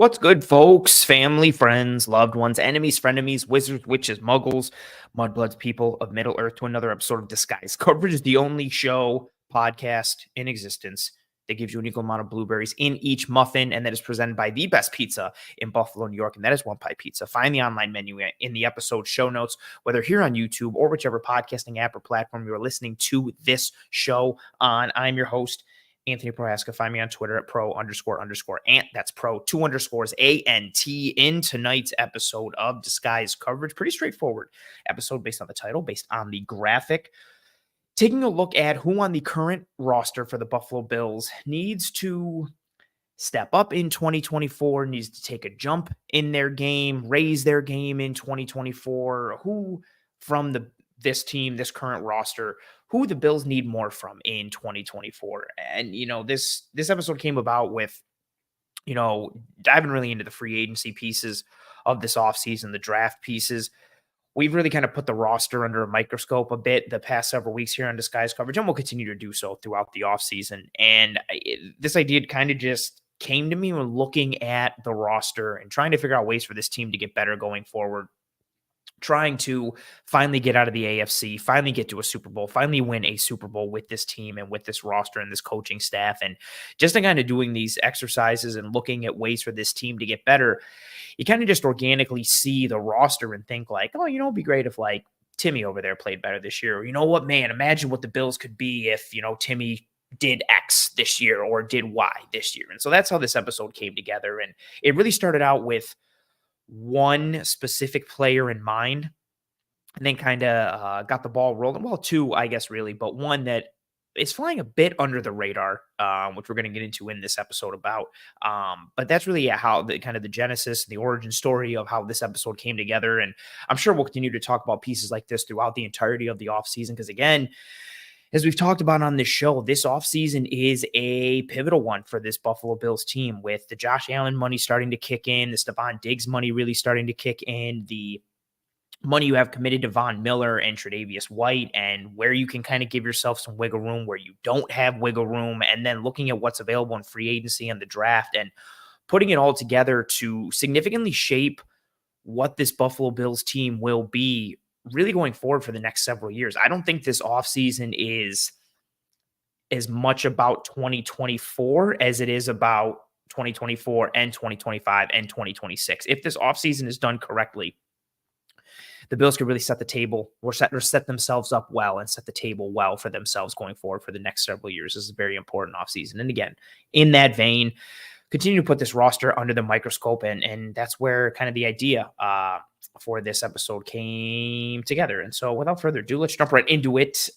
What's good, folks? Family, friends, loved ones, enemies, frenemies, wizards, witches, muggles, mudbloods, people of Middle Earth to another episode of Disguise Coverage is the only show, podcast in existence that gives you an equal amount of blueberries in each muffin, and that is presented by the best pizza in Buffalo, New York, and that is One Pie Pizza. Find the online menu in the episode show notes, whether here on YouTube or whichever podcasting app or platform you are listening to this show on. I'm your host, Anthony Prohaska. Find me on Twitter at pro__ant. That's pro 2 ANT. In tonight's episode of Disguise Coverage, pretty straightforward episode based on the title, based on the graphic. Taking a look at who on the current roster for the Buffalo Bills needs to step up in 2024, needs to take a jump in their game, raise their game in 2024. Who from this team, this current roster, who the Bills need more from in 2024. And, this episode came about with, diving really into the free agency pieces of this offseason, the draft pieces. We've really kind of put the roster under a microscope a bit the past several weeks here on Disguise Coverage, and we'll continue to do so throughout the offseason. And this idea kind of just came to me when looking at the roster and trying to figure out ways for this team to get better going forward. Trying to finally get out of the AFC, finally get to a Super Bowl, finally win a Super Bowl with this team and with this roster and this coaching staff. And just kind of doing these exercises and looking at ways for this team to get better, you kind of just organically see the roster and think like, oh, it'd be great if like Timmy over there played better this year. Or, you know what, man, imagine what the Bills could be if, Timmy did X this year or did Y this year. And so that's how this episode came together. And it really started out with one specific player in mind, and then kind of got the ball rolling. Well, two, I guess, really, but one that is flying a bit under the radar, which we're going to get into in this episode about. But that's really how the kind of the genesis and the origin story of how this episode came together. And I'm sure we'll continue to talk about pieces like this throughout the entirety of the offseason, because again, as we've talked about on this show, this offseason is a pivotal one for this Buffalo Bills team, with the Josh Allen money starting to kick in, the Stephon Diggs money really starting to kick in, the money you have committed to Von Miller and Tre'Davious White, and where you can kind of give yourself some wiggle room, where you don't have wiggle room, and then looking at what's available in free agency and the draft and putting it all together to significantly shape what this Buffalo Bills team will be really going forward for the next several years. I don't think this offseason is as much about 2024 as it is about 2024 and 2025 and 2026. If this offseason is done correctly, the Bills could really set the table or set themselves up well and set the table well for themselves going forward for the next several years. This is a very important offseason. And again, in that vein, continue to put this roster under the microscope. And that's where kind of the idea for this episode came together. And so without further ado, let's jump right into it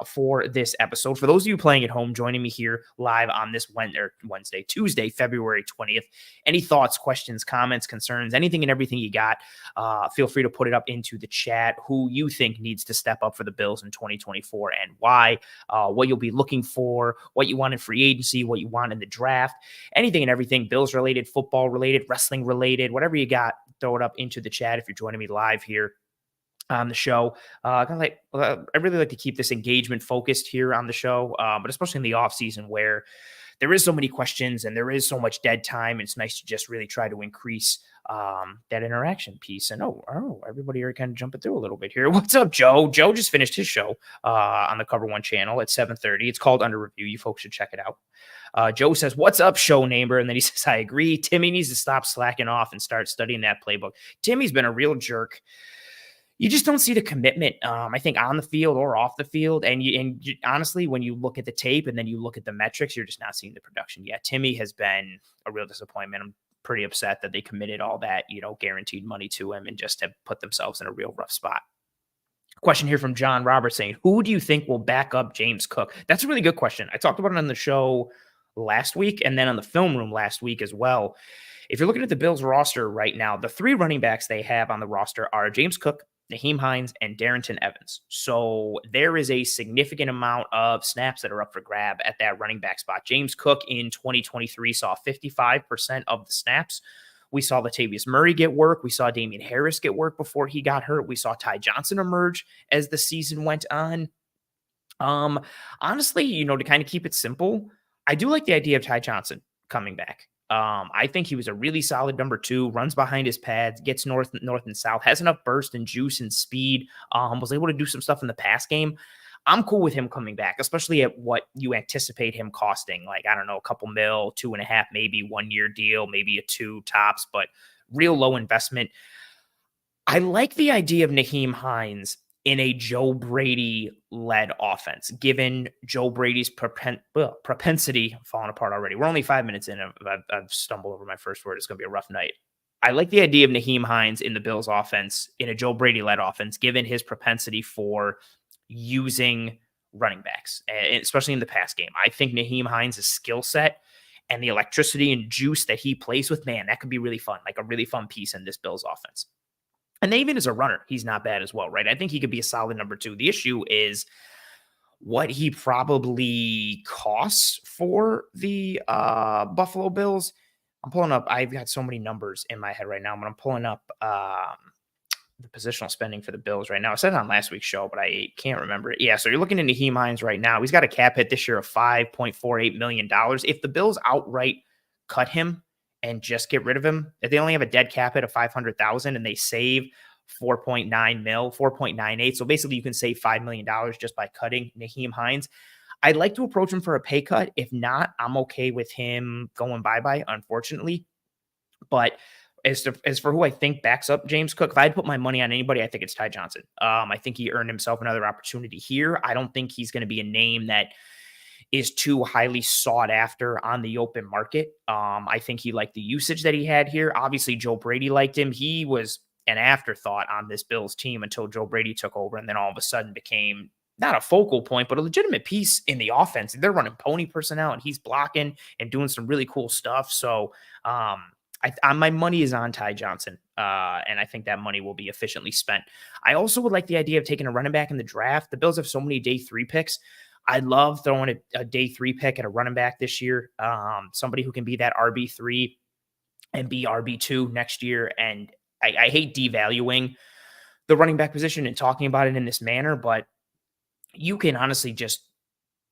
for this episode. For those of you playing at home, joining me here live on this Tuesday, February 20th. Any thoughts, questions, comments, concerns, anything and everything you got, feel free to put it up into the chat. Who you think needs to step up for the Bills in 2024 and why, what you'll be looking for, what you want in free agency, what you want in the draft, anything and everything, Bills related, football related, wrestling related, whatever you got, throw it up into the chat if you're joining me live here on the show. I really like to keep this engagement focused here on the show, but especially in the off season where there is so many questions and there is so much dead time. It's nice to just really try to increase that interaction piece. And everybody are kind of jumping through a little bit here. What's up, Joe? Joe just finished his show on the Cover One channel at 7:30. It's called Under Review. You folks should check it out. Joe says, "What's up, show neighbor?" And then he says, "I agree. Timmy needs to stop slacking off and start studying that playbook." Timmy's been a real jerk. You just don't see the commitment, I think, on the field or off the field. And honestly, when you look at the tape and then you look at the metrics, you're just not seeing the production yet. Timmy has been a real disappointment. I'm pretty upset that they committed all that, guaranteed money to him and just have put themselves in a real rough spot. Question here from John Roberts saying, who do you think will back up James Cook? That's a really good question. I talked about it on the show last week and then on the film room last week as well. If you're looking at the Bills roster right now, the three running backs they have on the roster are James Cook, Nyheim Hines, and Darrington Evans. So there is a significant amount of snaps that are up for grab at that running back spot. James Cook in 2023 saw 55% of the snaps. We saw Latavius Murray get work. We saw Damian Harris get work before he got hurt. We saw Ty Johnson emerge as the season went on. Honestly, to kind of keep it simple, I do like the idea of Ty Johnson coming back. I think he was a really solid number 2, runs behind his pads, gets north and south, has enough burst and juice and speed, was able to do some stuff in the pass game. I'm cool with him coming back, especially at what you anticipate him costing. Like, I don't know, a couple mil, 2.5, maybe 1 year deal, maybe a 2 tops, but real low investment. I like the idea of Naheem Hines in a Joe Brady-led offense, given Joe Brady's propensity falling apart already. We're only 5 minutes in. I've stumbled over my first word. It's going to be a rough night. I like the idea of Naheem Hines in the Bills offense, in a Joe Brady-led offense, given his propensity for using running backs, especially in the pass game. I think Naheem Hines' skill set and the electricity and juice that he plays with, man, that could be really fun, like a really fun piece in this Bills offense. And even as a runner, he's not bad as well, right? I think he could be a solid number 2. The issue is what he probably costs for the Buffalo Bills. I'm pulling up. I've got so many numbers in my head right now, but I'm pulling up the positional spending for the Bills right now. I said it on last week's show, but I can't remember it. Yeah, so you're looking into Naheem Hines right now. He's got a cap hit this year of $5.48 million. If the Bills outright cut him and just get rid of him, if they only have a dead cap hit of 500,000 and they save 4.9 mil, 4.98. So basically you can save $5 million just by cutting Naheem Hines. I'd like to approach him for a pay cut. If not, I'm okay with him going bye-bye, unfortunately. But as for who I think backs up James Cook, if I had put my money on anybody, I think it's Ty Johnson. I think he earned himself another opportunity here. I don't think he's going to be a name that is too highly sought after on the open market. I think he liked the usage that he had here. Obviously, Joe Brady liked him. He was an afterthought on this Bills team until Joe Brady took over, and then all of a sudden became not a focal point, but a legitimate piece in the offense. They're running pony personnel, and he's blocking and doing some really cool stuff. So my money is on Ty Johnson, and I think that money will be efficiently spent. I also would like the idea of taking a running back in the draft. The Bills have so many day 3 picks. I love throwing a day 3 pick at a running back this year. Somebody who can be that RB3 and be RB2 next year. And I hate devaluing the running back position and talking about it in this manner, but you can honestly just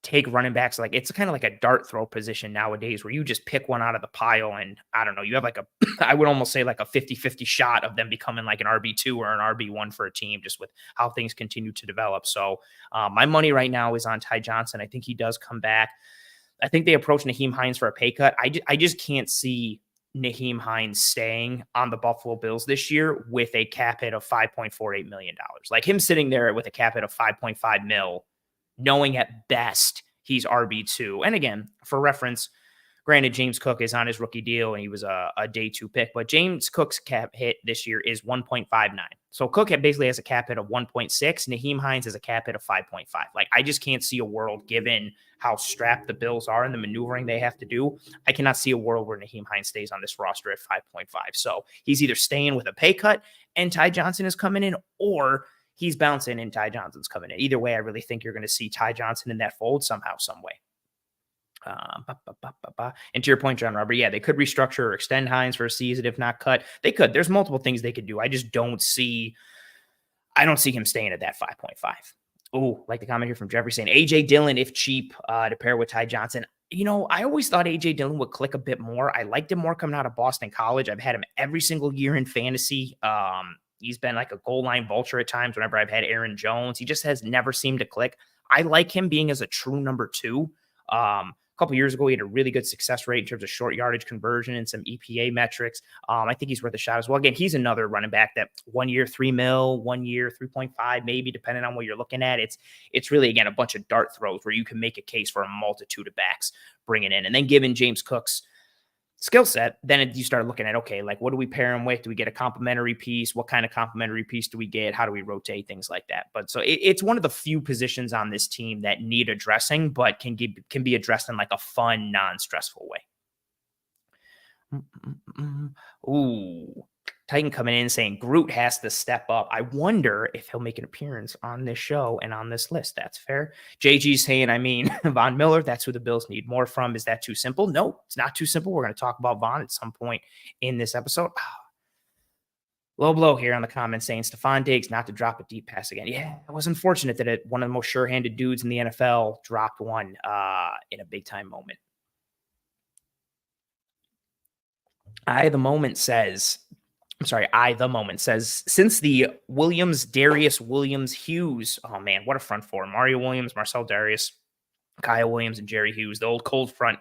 take running backs. Like, it's kind of like a dart throw position nowadays where you just pick one out of the pile. And I don't know, you have like I would almost say like a 50-50 shot of them becoming like an RB2 or an RB1 for a team, just with how things continue to develop. So my money right now is on Ty Johnson. I think he does come back. I think they approach Naheem Hines for a pay cut. I just can't see Naheem Hines staying on the Buffalo Bills this year with a cap hit of $5.48 million. Like, him sitting there with a cap hit of 5.5 mil, knowing at best he's RB2. And again, for reference, granted, James Cook is on his rookie deal and he was a day 2 pick, but James Cook's cap hit this year is 1.59. So Cook basically has a cap hit of 1.6. Naheem Hines has a cap hit of 5.5. Like, I just can't see a world, given how strapped the Bills are and the maneuvering they have to do. I cannot see a world where Naheem Hines stays on this roster at 5.5. So he's either staying with a pay cut and Ty Johnson is coming in, or he's bouncing and Ty Johnson's coming in. Either way, I really think you're going to see Ty Johnson in that fold somehow, some way. And to your point, John Robert, yeah, they could restructure or extend Hines for a season if not cut. They could. There's multiple things they could do. I don't see him staying at that 5.5. Oh, like the comment here from Jeffrey saying AJ Dillon, if cheap, to pair with Ty Johnson. You know, I always thought AJ Dillon would click a bit more. I liked him more coming out of Boston College. I've had him every single year in fantasy. He's been like a goal line vulture at times whenever I've had Aaron Jones. He just has never seemed to click. I like him being as a true number 2. A couple years ago, he had a really good success rate in terms of short yardage conversion and some EPA metrics. I think he's worth a shot as well. Again, he's another running back that 1 year, 3 mil, 1 year, 3.5, maybe, depending on what you're looking at. It's really, again, a bunch of dart throws where you can make a case for a multitude of backs bringing in. And then given James Cook's skill set, then you start looking at, okay, like, what do we pair him with? Do we get a complementary piece? What kind of complementary piece do we get? How do we rotate? Things like that. But so it's one of the few positions on this team that need addressing, but can be addressed in like a fun, non-stressful way. Ooh, Titan coming in saying Groot has to step up. I wonder if he'll make an appearance on this show and on this list. That's fair. JG saying, Von Miller, that's who the Bills need more from. Is that too simple? No, it's not too simple. We're going to talk about Von at some point in this episode. Low blow here on the comments saying Stephon Diggs not to drop a deep pass again. Yeah, it was unfortunate that one of the most sure-handed dudes in the NFL dropped one in a big-time moment. I the moment says, I'm sorry, I the moment says, since the Williams, Darius Williams, Hughes, oh man, what a front four. Mario Williams, Marcel Darius, Kyle Williams, and Jerry Hughes, the old cold front.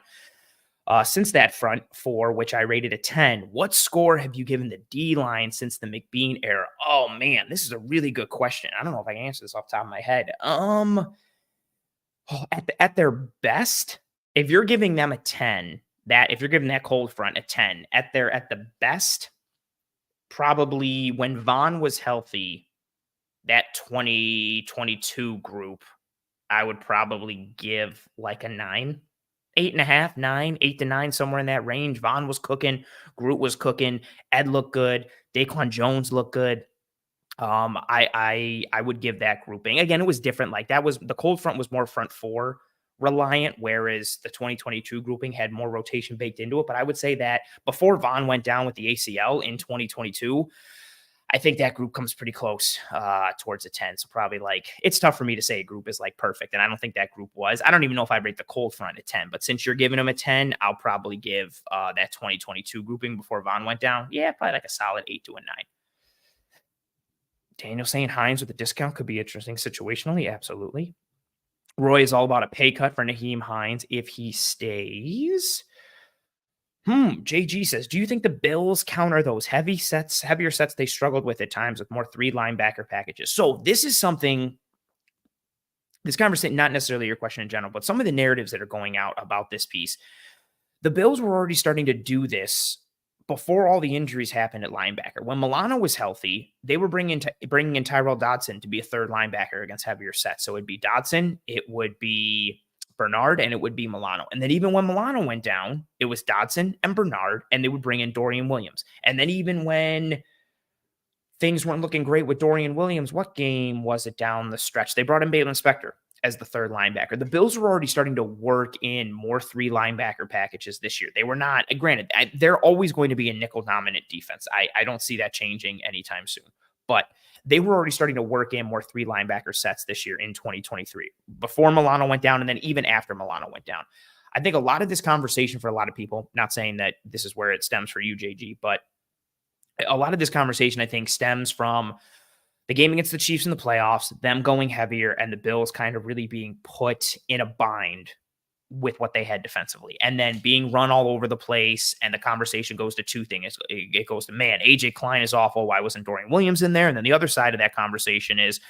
Since that front four, which I rated a 10, what score have you given the D line since the McBean era? Oh man, this is a really good question. I don't know if I can answer this off the top of my head. At their best, if you're giving them a 10, that if you're giving that cold front a 10, at the best, probably when Vaughn was healthy, that 2022 group, I would probably give like a 9, 8.5, 9, 8 to 9, somewhere in that range. Vaughn was cooking, Groot was cooking, Ed looked good, Daquan Jones looked good. I would give that grouping. Again, it was different. Like that was the cold front was more front four reliant, whereas the 2022 grouping had more rotation baked into it. But I would say that before Vaughn went down with the ACL in 2022, I think that group comes pretty close towards a 10. So probably like it's tough for me to say a group is like perfect. And I don't think that group was. I don't even know if I rate the cold front a 10, but since you're giving them a 10, I'll probably give that 2022 grouping before Vaughn went down. Yeah, probably like a solid 8 to a 9. Daniel saying Hines with a discount could be interesting situationally. Absolutely. Roy is all about a pay cut for Naheem Hines if he stays. JG says, do you think the Bills counter those heavier sets they struggled with at times with more 3 linebacker packages? So this is something, this conversation, not necessarily your question in general, but some of the narratives that are going out about this piece. The Bills were already starting to do this before all the injuries happened at linebacker. When Milano was healthy, they were bringing in Tyrell Dodson to be a third linebacker against heavier sets. So it'd be Dodson, it would be Bernard, and it would be Milano. And then even when Milano went down, it was Dodson and Bernard, and they would bring in Dorian Williams. And then even when things weren't looking great with Dorian Williams, what game was it down the stretch? They brought in Balin Spector as the third linebacker. The Bills were already starting to work in more 3 linebacker packages this year. They were not, granted, they're always going to be a nickel dominant defense. I don't see that changing anytime soon, but they were already starting to work in more 3 linebacker sets this year in 2023 before Milano went down. And then even after Milano went down, I think a lot of this conversation for a lot of people, not saying that this is where it stems for you, JG, but a lot of this conversation, I think, stems from the game against the Chiefs in the playoffs, them going heavier, and the Bills kind of really being put in a bind with what they had defensively, and then being run all over the place. And the conversation goes to 2 things. It goes to, man, AJ Klein is awful. Why wasn't Dorian Williams in there? And then the other side of that conversation is,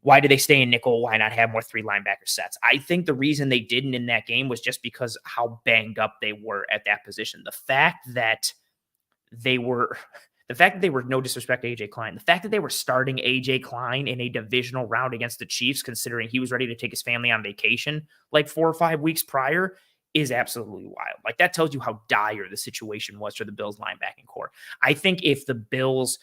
why do they stay in nickel? Why not have more 3 linebacker sets? I think the reason they didn't in that game was just because how banged up they were at that position. The fact that they were, no disrespect to AJ Klein, the fact that they were starting AJ Klein in a divisional round against the Chiefs, considering he was ready to take his family on vacation like 4 or 5 weeks prior, is absolutely wild. Like that tells you how dire the situation was for the Bills linebacking core. I think if the Bills,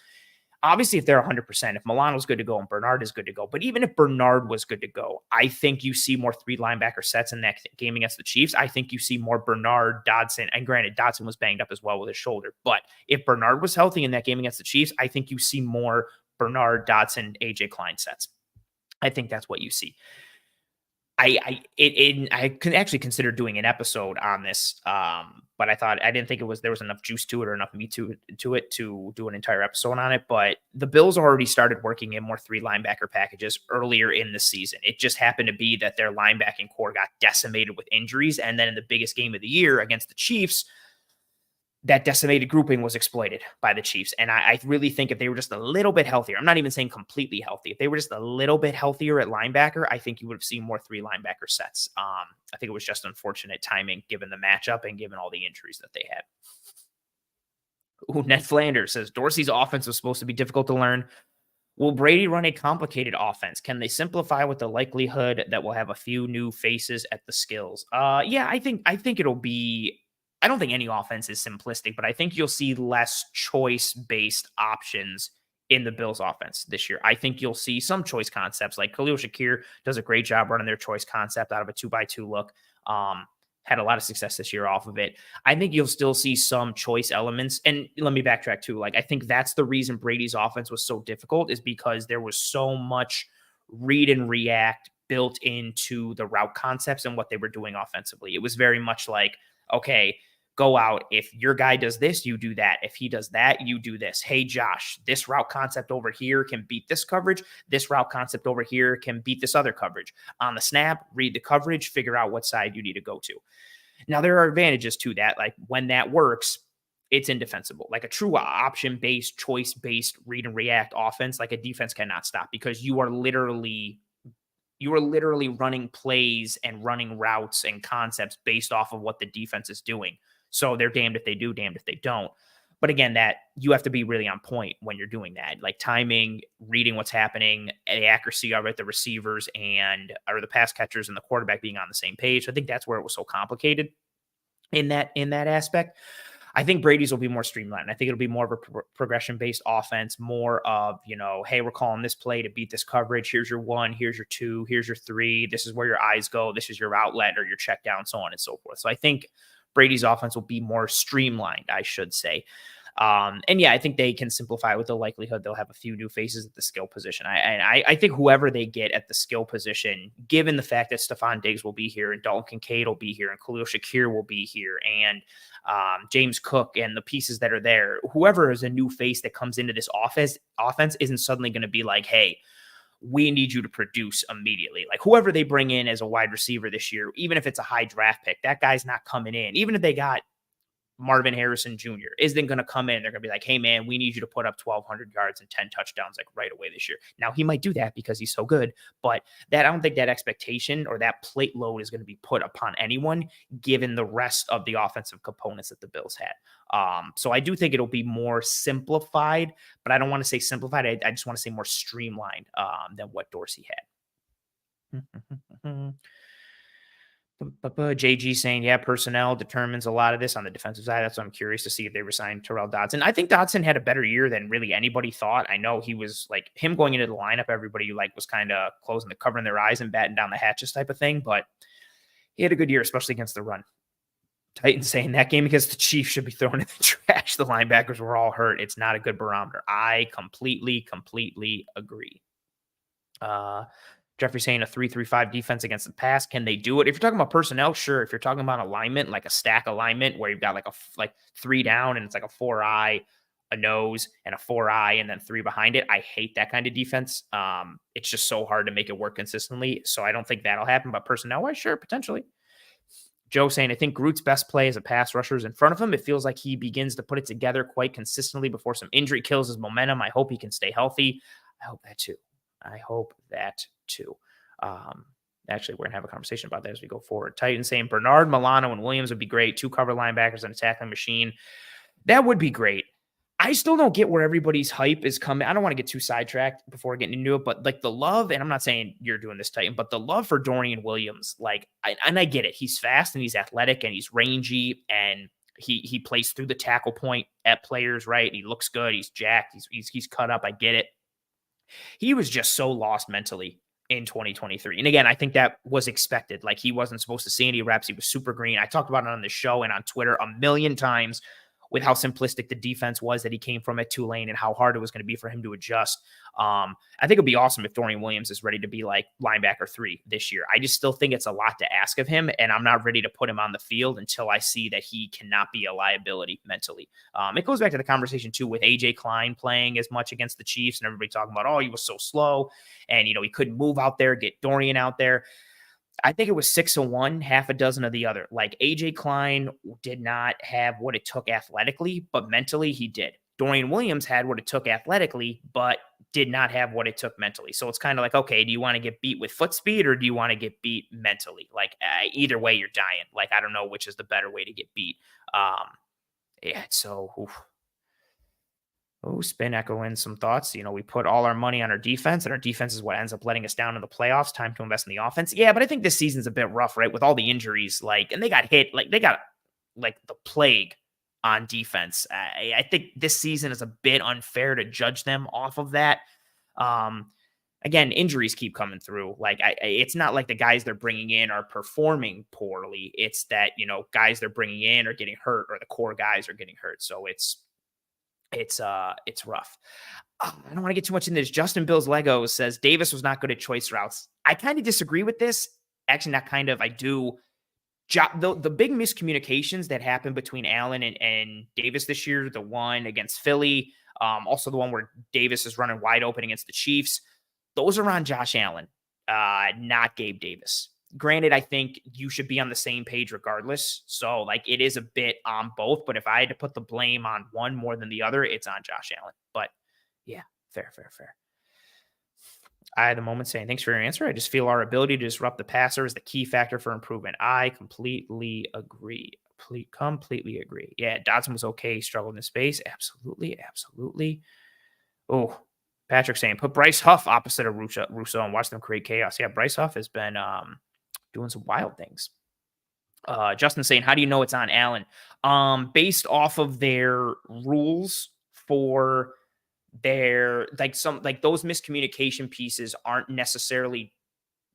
obviously, if they're 100%, if Milano's good to go and Bernard is good to go, but even if Bernard was good to go, I think you see more 3 linebacker sets in that game against the Chiefs. I think you see more Bernard, Dodson, and granted, Dodson was banged up as well with his shoulder. But if Bernard was healthy in that game against the Chiefs, I think you see more Bernard, Dodson, AJ Klein sets. I think that's what you see. I can actually consider doing an episode on this, but I didn't think there was enough juice to it or enough meat to it to do an entire episode on it. But the Bills already started working in more 3 linebacker packages earlier in the season. It just happened to be that their linebacking core got decimated with injuries, and then in the biggest game of the year against the Chiefs, that decimated grouping was exploited by the Chiefs. And I really think if they were just a little bit healthier, I'm not even saying completely healthy, if they were just a little bit healthier at linebacker, I think you would have seen more 3 linebacker sets. I think it was just unfortunate timing given the matchup and given all the injuries that they had. Ooh, Ned Flanders says Dorsey's offense was supposed to be difficult to learn. Will Brady run a complicated offense? Can they simplify with the likelihood that we'll have a few new faces at the skills? Yeah, I think it'll be, I don't think any offense is simplistic, but I think you'll see less choice-based options in the Bills offense this year. I think you'll see some choice concepts, like Khalil Shakir does a great job running their choice concept out of a 2x2 look. Had a lot of success this year off of it. I think you'll still see some choice elements. And let me backtrack too. Like, I think that's the reason Brady's offense was so difficult, is because there was so much read and react built into the route concepts and what they were doing offensively. It was very much like, okay, go out. If your guy does this, you do that. If he does that, you do this. Hey, Josh, this route concept over here can beat this coverage. This route concept over here can beat this other coverage. On the snap, read the coverage, figure out what side you need to go to. Now, there are advantages to that. Like when that works, it's indefensible. Like a true option-based, choice-based read and react offense, like a defense cannot stop, because you are literally running plays and running routes and concepts based off of what the defense is doing. So they're damned if they do, damned if they don't. But again, that you have to be really on point when you're doing that, like timing, reading what's happening, the accuracy of it, the receivers or the pass catchers and the quarterback being on the same page. I think that's where it was so complicated in that aspect. I think Brady's will be more streamlined. I think it'll be more of a progression-based offense, more of, hey, we're calling this play to beat this coverage. Here's your 1, here's your 2, here's your 3. This is where your eyes go. This is your outlet or your check down, so on and so forth. So I think Brady's offense will be more streamlined, I should say. And yeah, I think they can simplify it with the likelihood they'll have a few new faces at the skill position. I think whoever they get at the skill position, given the fact that Stephon Diggs will be here and Dalton Kincaid will be here and Khalil Shakir will be here and James Cook and the pieces that are there, whoever is a new face that comes into this offense isn't suddenly going to be like, hey, we need you to produce immediately. Like whoever they bring in as a wide receiver this year, even if it's a high draft pick, that guy's not coming in. Even if they got Marvin Harrison Jr. isn't going to come in. They're going to be like, hey, man, we need you to put up 1,200 yards and 10 touchdowns like right away this year. Now, he might do that because he's so good, but I don't think that expectation or that plate load is going to be put upon anyone given the rest of the offensive components that the Bills had. So I do think it'll be more simplified, but I don't want to say simplified. I just want to say more streamlined than what Dorsey had. JG saying, yeah, personnel determines a lot of this on the defensive side. That's why I'm curious to see if they resign Terrell Dodson. I think Dodson had a better year than really anybody thought. I know he was like him going into the lineup. Everybody was kind of covering their eyes and batting down the hatches type of thing, but he had a good year, especially against the run. Titans saying that game against the Chiefs should be thrown in the trash. The linebackers were all hurt. It's not a good barometer. I completely agree. Jeffrey saying a 3-3-5 defense against the pass. Can they do it? If you're talking about personnel, sure. If you're talking about alignment, like a stack alignment where you've got like 3 down and it's like a 4-eye, a nose, and a 4-eye, and then 3 behind it. I hate that kind of defense. It's just so hard to make it work consistently. So I don't think that'll happen. But personnel-wise, sure, potentially. Joe saying, I think Groot's best play as a pass rusher is in front of him. It feels like he begins to put it together quite consistently before some injury kills his momentum. I hope he can stay healthy. I hope that too. Actually, we're going to have a conversation about that as we go forward. Titans saying Bernard, Milano, and Williams would be great. 2 cover linebackers and a tackling machine. That would be great. I still don't get where everybody's hype is coming. I don't want to get too sidetracked before getting into it, but like the love, and I'm not saying you're doing this, Titan, but the love for Dorian Williams, and I get it. He's fast and he's athletic and he's rangy and he plays through the tackle point at players, right? He looks good. He's jacked. He's cut up. I get it. He was just so lost mentally in 2023. And again, I think that was expected. Like he wasn't supposed to see any reps. He was super green. I talked about it on the show and on Twitter a million times with how simplistic the defense was that he came from at Tulane and how hard it was going to be for him to adjust. I think it'd be awesome if Dorian Williams is ready to be like linebacker 3 this year. I just still think it's a lot to ask of him, and I'm not ready to put him on the field until I see that he cannot be a liability mentally. It goes back to the conversation too with AJ Klein playing as much against the Chiefs and everybody talking about, oh, he was so slow and, he couldn't move out there, get Dorian out there. I think it was 6 of one, half a dozen of the other. Like AJ Klein did not have what it took athletically, but mentally he did. Dorian Williams had what it took athletically, but did not have what it took mentally. So it's kind of like, okay, do you want to get beat with foot speed or do you want to get beat mentally? Like either way, you're dying. Like, I don't know which is the better way to get beat. Spin echoing some thoughts. We put all our money on our defense, and our defense is what ends up letting us down in the playoffs. Time to invest in the offense. Yeah, but I think this season's a bit rough, right? With all the injuries, and they got hit, they got the plague on defense. I think this season is a bit unfair to judge them off of that. Again, injuries keep coming through. It's not like the guys they're bringing in are performing poorly. It's that, guys they're bringing in are getting hurt, or the core guys are getting hurt. So it's rough. I don't want to get too much into this. Justin Bills Legos says Davis was not good at choice routes. I kind of disagree with this. Actually, not kind of. I do. The big miscommunications that happened between Allen and Davis this year, the one against Philly, also the one where Davis is running wide open against the Chiefs, those are on Josh Allen, not Gabe Davis. Granted, I think you should be on the same page regardless. So, like, it is a bit on both. But if I had to put the blame on one more than the other, it's on Josh Allen. But yeah, fair. I had the moment saying, thanks for your answer. I just feel our ability to disrupt the passer is the key factor for improvement. I completely agree. Completely agree. Yeah, Dawson was okay, struggled in space. Absolutely. Oh, Patrick saying, put Bryce Huff opposite of Rousseau and watch them create chaos. Yeah, Bryce Huff has been doing some wild things. Justin saying, how do you know it's on Allen? Based off of their rules for their those miscommunication pieces aren't necessarily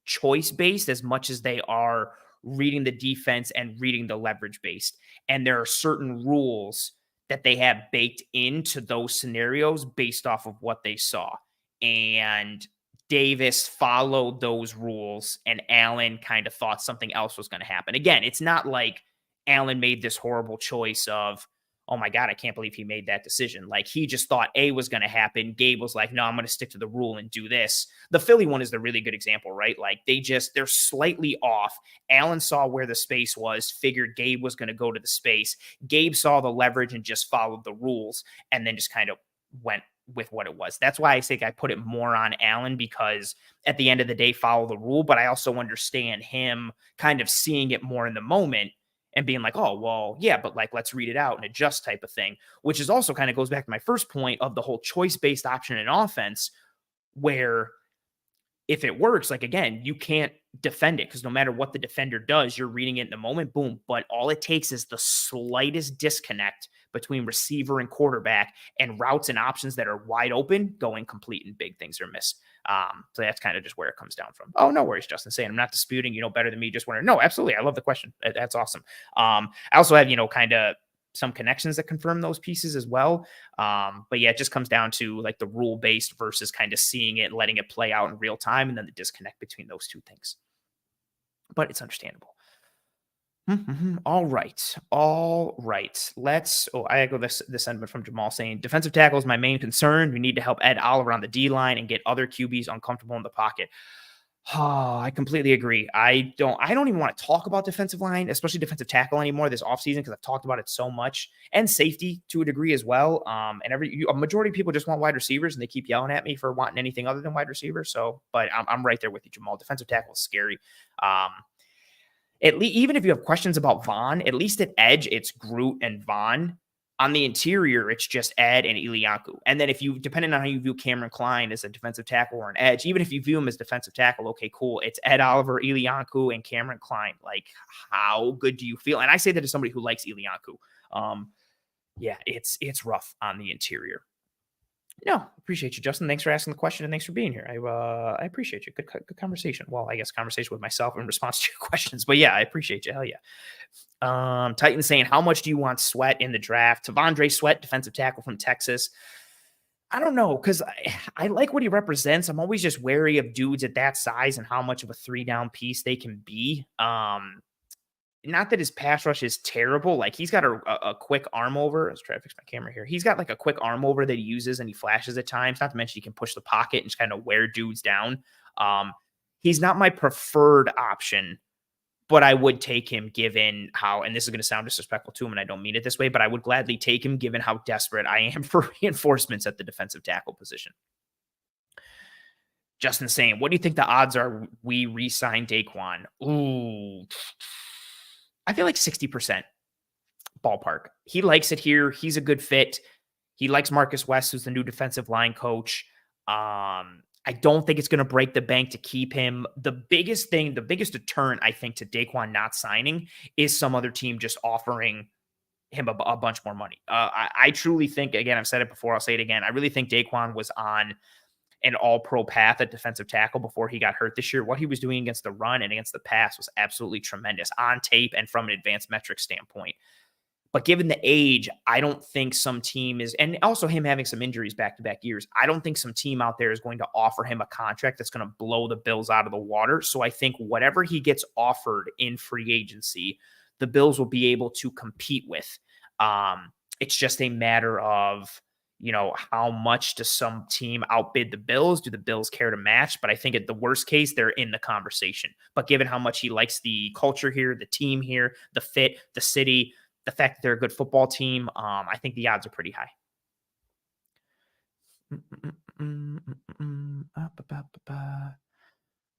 choice based as much as they are reading the defense and reading the leverage based. And there are certain rules that they have baked into those scenarios based off of what they saw. And Davis followed those rules and Allen kind of thought something else was going to happen. Again, it's not like Allen made this horrible choice of, oh my God, I can't believe he made that decision. Like, he just thought A was going to happen. Gabe was like, no, I'm going to stick to the rule and do this. The Philly one is the really good example, right? Like, they're slightly off. Allen saw where the space was, figured Gabe was going to go to the space. Gabe saw the leverage and just followed the rules and then just kind of went with what it was. That's why I think I put it more on Allen, because at the end of the day, follow the rule. But I also understand him kind of seeing it more in the moment and being like, oh, well, yeah, but like, let's read it out and adjust type of thing, which is also kind of goes back to my first point of the whole choice-based option in offense, where if it works, like, again, you can't defend it because no matter what the defender does, you're reading it in the moment, boom. But all it takes is the slightest disconnect between receiver and quarterback and routes and options that are wide open, going complete, and big things are missed. So that's kind of just where it comes down from. Oh, no worries, Justin saying, I'm not disputing, better than me. Just wondering. No, absolutely. I love the question. That's awesome. I also have, kind of some connections that confirm those pieces as well. But yeah, it just comes down to like the rule based versus kind of seeing it, letting it play out in real time, and then the disconnect between those two things. But it's understandable. All right. I echo this sentiment from Jamal saying, defensive tackle is my main concern. We need to help Ed Oliver on the D line and get other QBs uncomfortable in the pocket. Oh, I completely agree. I don't even want to talk about defensive line, especially defensive tackle anymore this offseason, because I've talked about it so much, and safety to a degree as well. And a majority of people just want wide receivers, and they keep yelling at me for wanting anything other than wide receivers. So, but I'm right there with you, Jamal. Defensive tackle is scary. Even if you have questions about Vaughn, at least at edge, it's Groot and Vaughn. On the interior, it's just Ed and Ilianku. And then depending on how you view Cameron Klein as a defensive tackle or an edge, even if you view him as defensive tackle, okay, cool. It's Ed Oliver, Ilianku, and Cameron Klein. Like, how good do you feel? And I say that as somebody who likes Ilianku. Yeah, it's rough on the interior. No, appreciate you, Justin. Thanks for asking the question and thanks for being here. I appreciate you. Good conversation. Well, I guess conversation with myself in response to your questions, but yeah, I appreciate you. Hell yeah. Titan saying, how much do you want Sweat in the draft? Tavondre Sweat, defensive tackle from Texas. I don't know, because I like what he represents. I'm always just wary of dudes at that size and how much of a 3-down piece they can be. Not that his pass rush is terrible. Like, he's got a quick arm over. Let's try to fix my camera here. He's got like a quick arm over that he uses and he flashes at times. Not to mention he can push the pocket and just kind of wear dudes down. He's not my preferred option, but I would take him given how, and this is going to sound disrespectful to him, and I don't mean it this way, but I would gladly take him given how desperate I am for reinforcements at the defensive tackle position. Justin saying, what do you think the odds are we re-sign Daquan? Ooh, I feel like 60% ballpark. He likes it here. He's a good fit. He likes Marcus West, who's the new defensive line coach. I don't think it's going to break the bank to keep him. The biggest deterrent, I think, to Daquan not signing is some other team just offering him a bunch more money. I truly think, again, I've said it before, I'll say it again. I really think Daquan was on an all-pro path at defensive tackle before he got hurt this year. What he was doing against the run and against the pass was absolutely tremendous on tape and from an advanced metric standpoint. But given the age, I don't think some team is, and also him having some injuries back to back years, I don't think some team out there is going to offer him a contract that's going to blow the Bills out of the water. So I think whatever he gets offered in free agency, the Bills will be able to compete with. It's just a matter of, how much does some team outbid the Bills? Do the Bills care to match? But I think at the worst case, they're in the conversation. But given how much he likes the culture here, the team here, the fit, the city, the fact that they're a good football team, I think the odds are pretty high.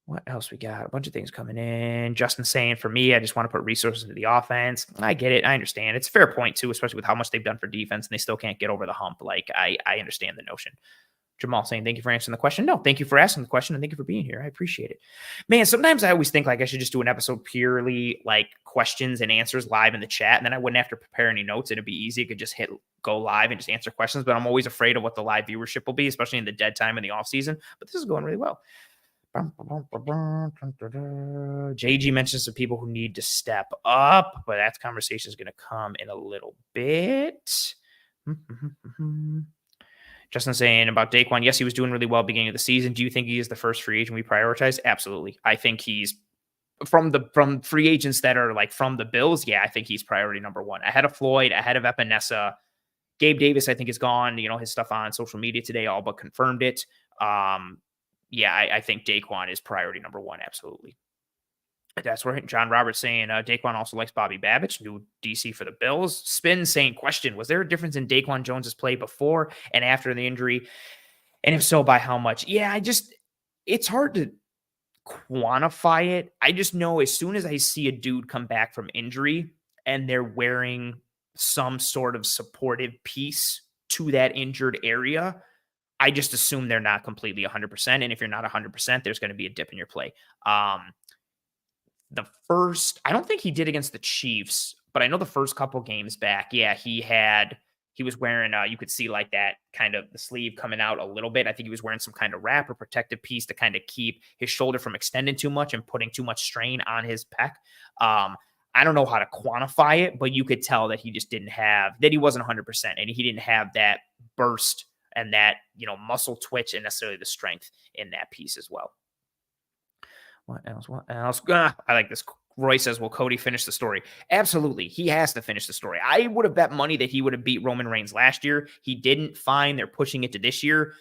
What else we got? A bunch of things coming in. Justin saying, for me, I just want to put resources into the offense. I get it. I understand. It's a fair point, too, especially with how much they've done for defense, and they still can't get over the hump. Like, I understand the notion. Jamal saying, thank you for answering the question. No, thank you for asking the question, and thank you for being here. I appreciate it. Man, sometimes I always think like I should just do an episode purely like questions and answers live in the chat, and then I wouldn't have to prepare any notes. It'd be easy. I could just hit go live and just answer questions, but I'm always afraid of what the live viewership will be, especially in the dead time in the off season. But this is going really well. JG mentions some people who need to step up, but that conversation is going to come in a little bit. Justin saying about Daquan, yes, he was doing really well beginning of the season. Do you think he is the first free agent we prioritize? Absolutely. I think he's from free agents that are like from the Bills. Yeah, I think he's priority number one. Ahead of Floyd, ahead of Epinesa. Gabe Davis, I think, is gone. His stuff on social media today all but confirmed it. Yeah, I think Daquan is priority number one. Absolutely. That's right. John Roberts saying Daquan also likes Bobby Babich, new DC for the Bills. Spin saying, question, was there a difference in Daquan Jones's play before and after the injury? And if so, by how much? Yeah, it's hard to quantify it. I just know as soon as I see a dude come back from injury and they're wearing some sort of supportive piece to that injured area, I just assume they're not completely 100%. And if you're not 100%, there's going to be a dip in your play. I don't think he did against the Chiefs, but I know the first couple games back, yeah, he was wearing, you could see like that kind of the sleeve coming out a little bit. I think he was wearing some kind of wrap or protective piece to kind of keep his shoulder from extending too much and putting too much strain on his pec. I don't know how to quantify it, but you could tell that he just that he wasn't 100% and he didn't have that burst and that, muscle twitch and necessarily the strength in that piece as well. What else? I like this. Roy says, will Cody finish the story? Absolutely. He has to finish the story. I would have bet money that he would have beat Roman Reigns last year. He didn't. Fine. They're pushing it to this year.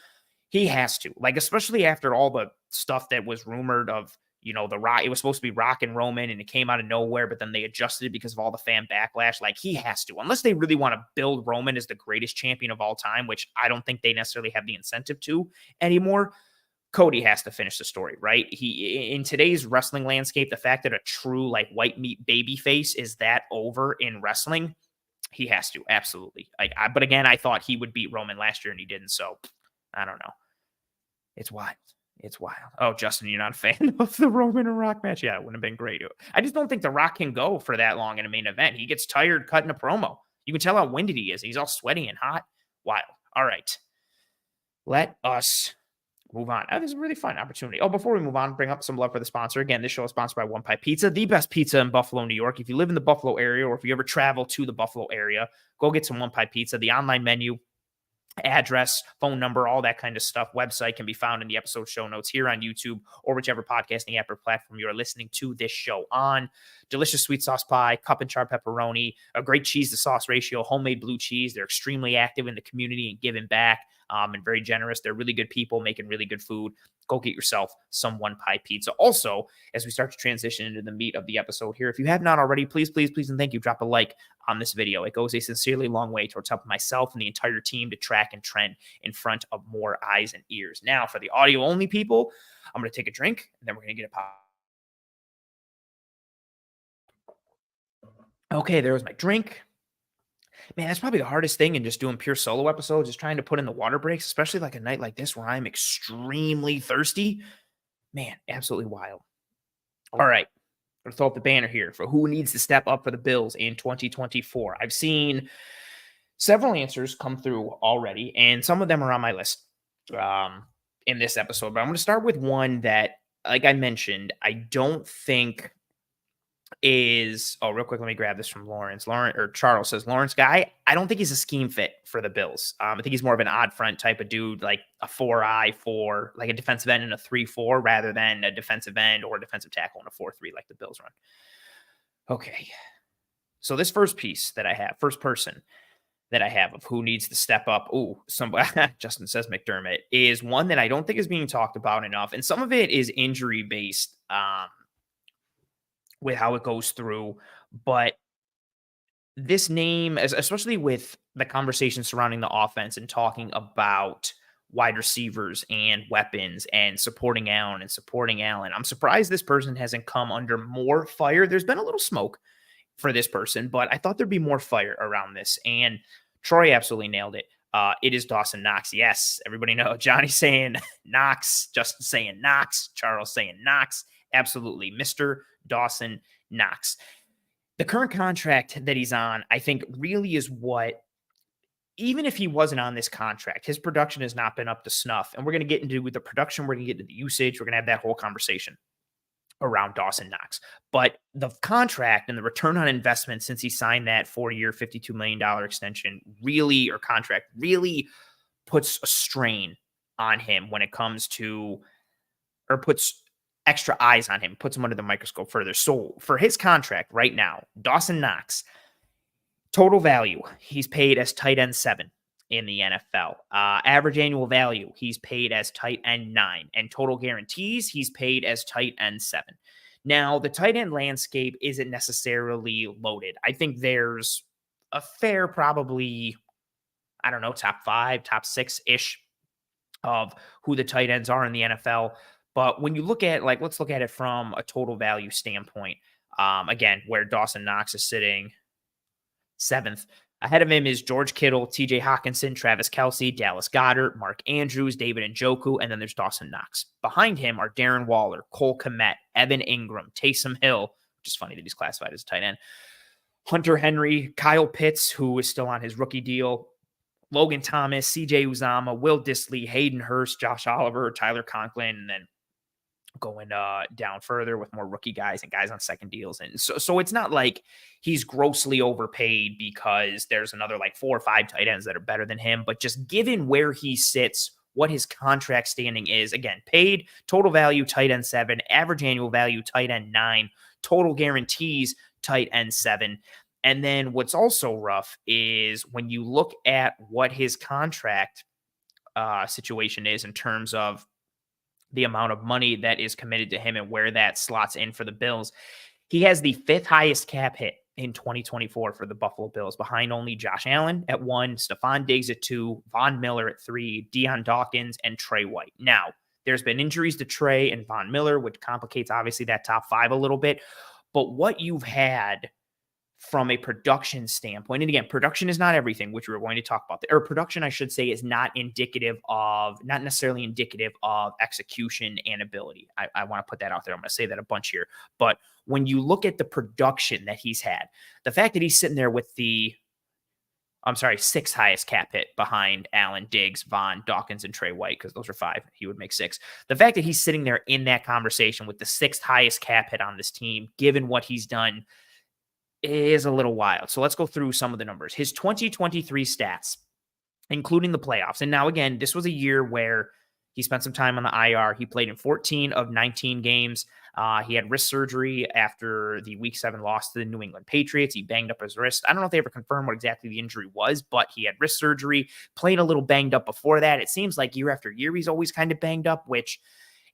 He has to. Like, especially after all the stuff that was rumored of, the Rock. It was supposed to be Rock and Roman, and it came out of nowhere, but then they adjusted it because of all the fan backlash. Like, he has to. Unless they really want to build Roman as the greatest champion of all time, which I don't think they necessarily have the incentive to anymore. Cody has to finish the story, right? He, in today's wrestling landscape, the fact that a true like white meat baby face is that over in wrestling, he has to absolutely. But again, I thought he would beat Roman last year and he didn't. So I don't know. It's wild. It's wild. Oh, Justin, you're not a fan of the Roman and Rock match? Yeah, it would have been great. I just don't think the Rock can go for that long in a main event. He gets tired cutting a promo. You can tell how winded he is. He's all sweaty and hot. Wild. All right. Let us move on. This is a really fun opportunity. Oh, before we move on, bring up some love for the sponsor. Again, this show is sponsored by One Pie Pizza, the best pizza in Buffalo, New York. If you live in the Buffalo area or if you ever travel to the Buffalo area, go get some One Pie Pizza. The online menu, address, phone number, all that kind of stuff, website can be found in the episode show notes here on YouTube or whichever podcasting app or platform you are listening to this show on. Delicious sweet sauce pie, cup and char pepperoni, a great cheese to sauce ratio, homemade blue cheese. They're extremely active in the community and giving back. And very generous. They're really good people making really good food. Go get yourself some One Pie Pizza. Also, as we start to transition into the meat of the episode here, if you have not already, please, please, please, and thank you, drop a like on this video. It goes a sincerely long way towards helping myself and the entire team to track and trend in front of more eyes and ears. Now, for the audio only people, I'm going to take a drink, and then we're going to get a pop. Okay, there was my drink. Man, that's probably the hardest thing in just doing pure solo episodes is trying to put in the water breaks, especially like a night like this where I'm extremely thirsty. Man, absolutely wild. All right. I'm going to throw up the banner here for who needs to step up for the Bills in 2024. I've seen several answers come through already, and some of them are on my list in this episode. But I'm going to start with one that, like I mentioned, I don't think is, oh, real quick, let me grab this from Lawrence. Charles says, Lawrence guy, I don't think he's a scheme fit for the Bills. I think he's more of an odd front type of dude, like a 4-4, like a defensive end in a 3-4, rather than a defensive end or a defensive tackle in a 4-3 like the Bills run. Okay. So this first person that I have of who needs to step up. Oh, somebody, Justin says McDermott, is one that I don't think is being talked about enough. And some of it is injury based with how it goes through. But this name, especially with the conversation surrounding the offense and talking about wide receivers and weapons and supporting Allen, I'm surprised this person hasn't come under more fire. There's been a little smoke for this person, but I thought there'd be more fire around this. And Troy absolutely nailed it. It is Dawson Knox. Yes, everybody know Johnny saying Knox, Justin saying Knox, Charles saying Knox. Absolutely, Mr. Dawson Knox. The current contract that he's on, I think, really is what, even if he wasn't on this contract, his production has not been up to snuff. And we're going to get into the production, we're going to get into the usage, we're going to have that whole conversation around Dawson Knox. But the contract and the return on investment since he signed that 4-year, $52 million extension contract really puts a strain on him when it comes to, or puts extra eyes on him, puts him under the microscope further. So for his contract right now, Dawson Knox, total value, he's paid as tight end 7 in the NFL. Average annual value, he's paid as tight end 9. And total guarantees, he's paid as tight end 7. Now, the tight end landscape isn't necessarily loaded. I think there's a fair, probably, I don't know, top 5, top 6-ish of who the tight ends are in the NFL. But when you look at, like, let's look at it from a total value standpoint. Again, where Dawson Knox is sitting 7th. Ahead of him is George Kittle, TJ Hawkinson, Travis Kelce, Dallas Goedert, Mark Andrews, David Njoku, and then there's Dawson Knox. Behind him are Darren Waller, Cole Kmet, Evan Ingram, Taysom Hill, which is funny that he's classified as a tight end, Hunter Henry, Kyle Pitts, who is still on his rookie deal, Logan Thomas, CJ Uzama, Will Dissly, Hayden Hurst, Josh Oliver, Tyler Conklin, and then going down further with more rookie guys and guys on second deals. And so it's not like he's grossly overpaid because there's another like 4 or 5 tight ends that are better than him, but just given where he sits, what his contract standing is, again, paid total value tight end 7, average annual value tight end 9, total guarantees tight end 7. And then what's also rough is when you look at what his contract situation is in terms of the amount of money that is committed to him and where that slots in for the Bills. He has the 5th highest cap hit in 2024 for the Buffalo Bills, behind only Josh Allen at 1, Stephon Diggs at 2, Von Miller at 3, Deion Dawkins, and Trey White. Now, there's been injuries to Trey and Von Miller, which complicates obviously that top 5 a little bit. But what you've had from a production standpoint, and again, production is not everything, which we were going to talk about, or production, I should say, is not necessarily indicative of execution and ability. I want to put that out there. I'm going to say that a bunch here. But when you look at the production that he's had, the fact that he's sitting there with the, 6th highest cap hit behind Allen, Diggs, Von, Dawkins, and Trey White, because those are 5. He would make 6. The fact that he's sitting there in that conversation with the 6th highest cap hit on this team, given what he's done, is a little wild. So let's go through some of the numbers. His 2023 stats, including the playoffs. And now, again, this was a year where he spent some time on the IR. He played in 14 of 19 games. He had wrist surgery after the Week 7 loss to the New England Patriots. He banged up his wrist. I don't know if they ever confirmed what exactly the injury was, but he had wrist surgery, played a little banged up before that. It seems like year after year, he's always kind of banged up, which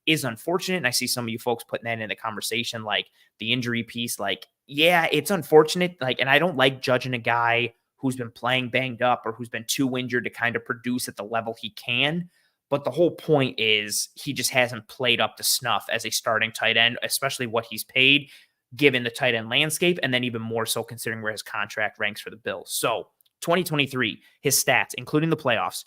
is unfortunate. And I see some of you folks putting that in the conversation, like the injury piece, like, yeah, it's unfortunate. Like, and I don't like judging a guy who's been playing banged up or who's been too injured to kind of produce at the level he can. But the whole point is he just hasn't played up to snuff as a starting tight end, especially what he's paid given the tight end landscape. And then even more so considering where his contract ranks for the Bills. So 2023, his stats, including the playoffs,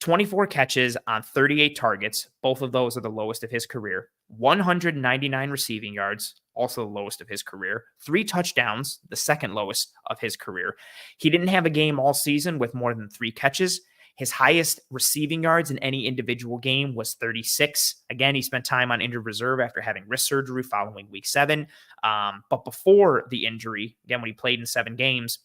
24 catches on 38 targets. Both of those are the lowest of his career. 199 receiving yards, also the lowest of his career. 3 touchdowns, the second lowest of his career. He didn't have a game all season with more than 3 catches. His highest receiving yards in any individual game was 36. Again, he spent time on injured reserve after having wrist surgery following week 7. But before the injury, again, when he played in 7 games,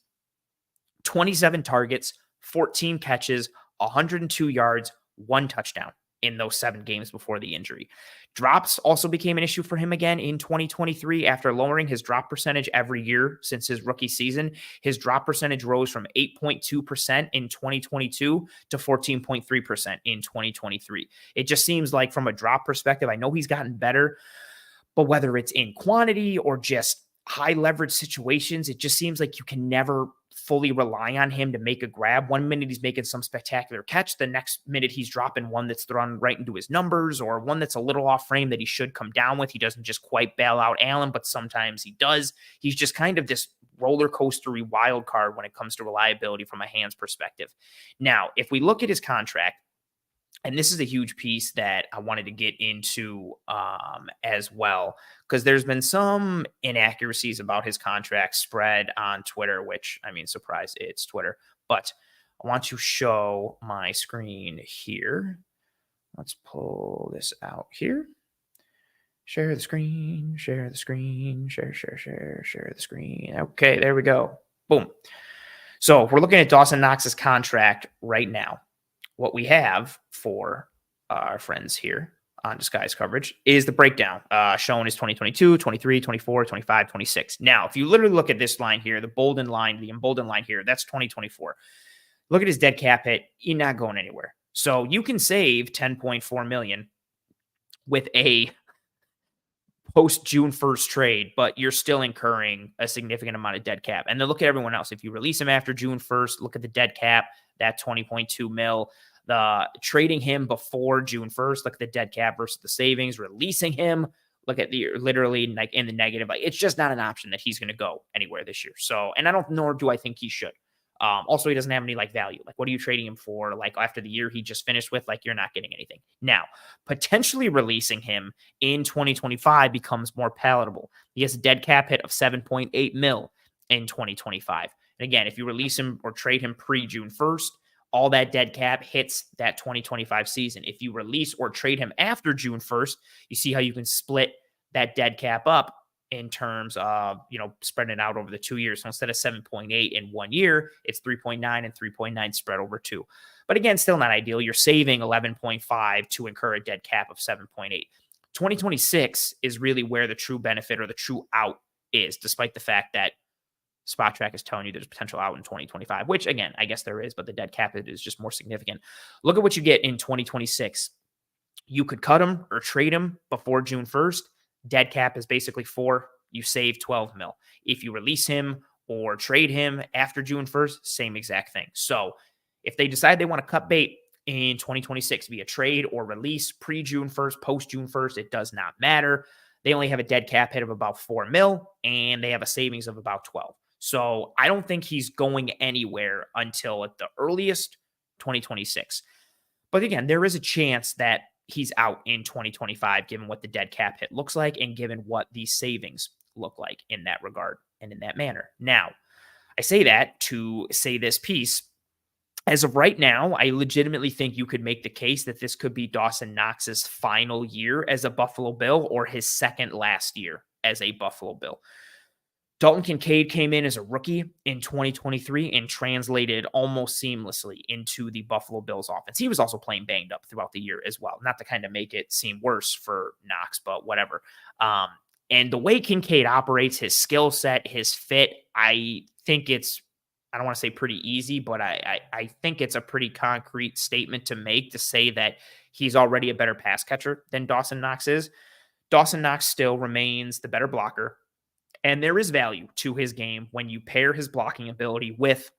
27 targets, 14 catches, 102 yards, 1 touchdown in those 7 games before the injury. Drops also became an issue for him again in 2023 after lowering his drop percentage every year since his rookie season. His drop percentage rose from 8.2% in 2022 to 14.3% in 2023. It just seems like from a drop perspective, I know he's gotten better, but whether it's in quantity or just high leverage situations, it just seems like you can never fully rely on him to make a grab. One minute he's making some spectacular catch. The next minute he's dropping one that's thrown right into his numbers, or one that's a little off frame that he should come down with. He doesn't just quite bail out Allen, but sometimes he does. He's just kind of this roller coastery wild card when it comes to reliability from a hands perspective. Now, if we look at his contract, and this is a huge piece that I wanted to get into as well, because there's been some inaccuracies about his contract spread on Twitter, which, I mean, surprise, it's Twitter. But I want to show my screen here. Let's pull this out here. Share the screen, share the screen, share the screen. Okay, there we go. Boom. So we're looking at Dawson Knox's contract right now. What we have for our friends here on Disguise Coverage is the breakdown shown as 2022, 23, 24, 25, 26. Now, if you literally look at this line here, the emboldened line here, that's 2024. Look at his dead cap hit. He's not going anywhere. So you can save $10.4 million with a post June 1st trade, but you're still incurring a significant amount of dead cap. And then look at everyone else. If you release him after June 1st, look at the dead cap, that 20.2 mil. The trading him before June 1st, look at the dead cap versus the savings. Releasing him, look at the literally like in the negative. Like, it's just not an option that he's going to go anywhere this year. So, and nor do I think he should. Also, he doesn't have any like value. Like, what are you trading him for? Like, after the year he just finished with, like, you're not getting anything. Now, potentially releasing him in 2025 becomes more palatable. He has a dead cap hit of 7.8 mil in 2025. And again, if you release him or trade him pre-June 1st, all that dead cap hits that 2025 season. If you release or trade him after June 1st, you see how you can split that dead cap up in terms of, spreading it out over the 2 years. So instead of 7.8 in 1 year, it's 3.9 and 3.9 spread over 2. But again, still not ideal. You're saving 11.5 to incur a dead cap of 7.8. 2026 is really where the true benefit or the true out is, despite the fact that Spot Track is telling you there's potential out in 2025, which again, I guess there is, but the dead cap is just more significant. Look at what you get in 2026. You could cut him or trade him before June 1st. Dead cap is basically 4. You save 12 mil. If you release him or trade him after June 1st, same exact thing. So if they decide they want to cut bait in 2026 via trade or release pre-June 1st, post-June 1st, it does not matter. They only have a dead cap hit of about 4 mil, and they have a savings of about 12. So I don't think he's going anywhere until at the earliest 2026. But again, there is a chance that he's out in 2025, given what the dead cap hit looks like and given what the savings look like in that regard and in that manner. Now, I say that to say this piece. As of right now, I legitimately think you could make the case that this could be Dawson Knox's final year as a Buffalo Bill or his second last year as a Buffalo Bill. Dalton Kincaid came in as a rookie in 2023 and translated almost seamlessly into the Buffalo Bills offense. He was also playing banged up throughout the year as well. Not to kind of make it seem worse for Knox, but whatever. And the way Kincaid operates, his skill set, his fit, I think it's, I don't want to say pretty easy, but I think it's a pretty concrete statement to make to say that he's already a better pass catcher than Dawson Knox is. Dawson Knox still remains the better blocker. And there is value to his game when you pair his blocking ability with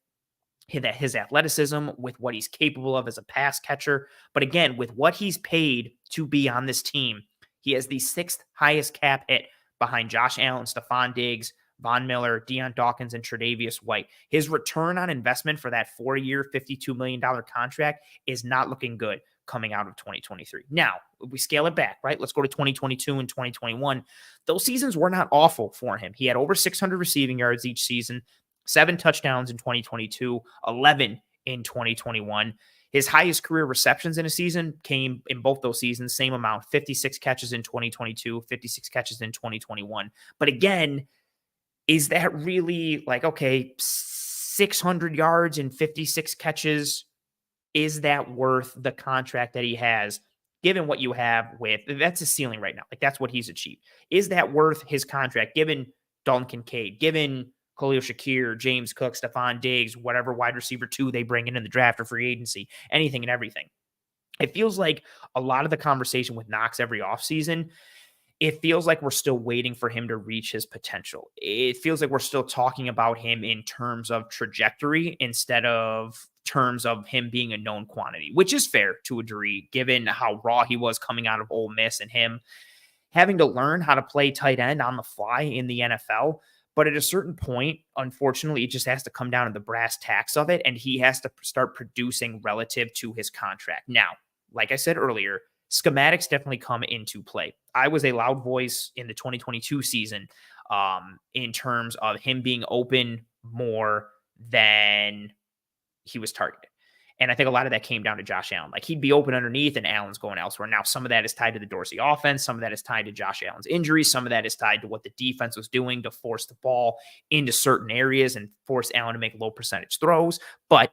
his athleticism, with what he's capable of as a pass catcher. But again, with what he's paid to be on this team, he has the 6th highest cap hit behind Josh Allen, Stephon Diggs, Von Miller, Deion Dawkins, and Tre'Davious White. His return on investment for that 4-year, $52 million contract is not looking good coming out of 2023. Now, we scale it back, right? Let's go to 2022 and 2021. Those seasons were not awful for him. He had over 600 receiving yards each season, 7 touchdowns in 2022, 11 in 2021. His highest career receptions in a season came in both those seasons, same amount, 56 catches in 2022, 56 catches in 2021. But again, is that really like, okay, 600 yards and 56 catches? Is that worth the contract that he has, given what you have with that's his ceiling right now? Like, that's what he's achieved. Is that worth his contract, given Dalton Kincaid, given Khalil Shakir, James Cook, Stephon Diggs, whatever wide receiver 2 they bring in the draft or free agency, anything and everything? It feels like a lot of the conversation with Knox every offseason, it feels like we're still waiting for him to reach his potential. It feels like we're still talking about him in terms of trajectory instead of terms of him being a known quantity, which is fair to a degree, given how raw he was coming out of Ole Miss and him having to learn how to play tight end on the fly in the NFL. But at a certain point, unfortunately, it just has to come down to the brass tacks of it, and he has to start producing relative to his contract. Now, like I said earlier, schematics definitely come into play. I was a loud voice in the 2022 season in terms of him being open more than he was targeted. And I think a lot of that came down to Josh Allen. Like, he'd be open underneath and Allen's going elsewhere. Now, some of that is tied to the Dorsey offense. Some of that is tied to Josh Allen's injuries. Some of that is tied to what the defense was doing to force the ball into certain areas and force Allen to make low percentage throws. But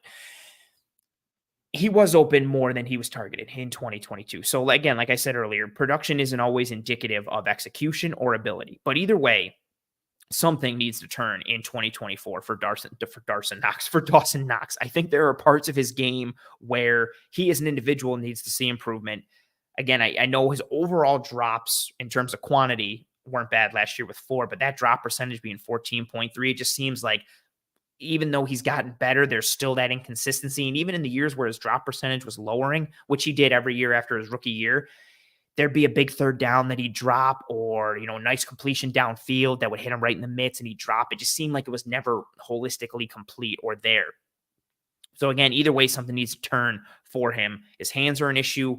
he was open more than he was targeted in 2022. So again, like I said earlier, production isn't always indicative of execution or ability. But either way, something needs to turn in 2024 for Dawson Knox. I think there are parts of his game where he as an individual needs to see improvement. Again, I know his overall drops in terms of quantity weren't bad last year with 4, but that drop percentage being 14.3, it just seems like even though he's gotten better, there's still that inconsistency. And even in the years where his drop percentage was lowering, which he did every year after his rookie year, there'd be a big third down that he'd drop, or, a nice completion downfield that would hit him right in the midst and he'd drop. It just seemed like it was never holistically complete or there. So again, either way, something needs to turn for him. His hands are an issue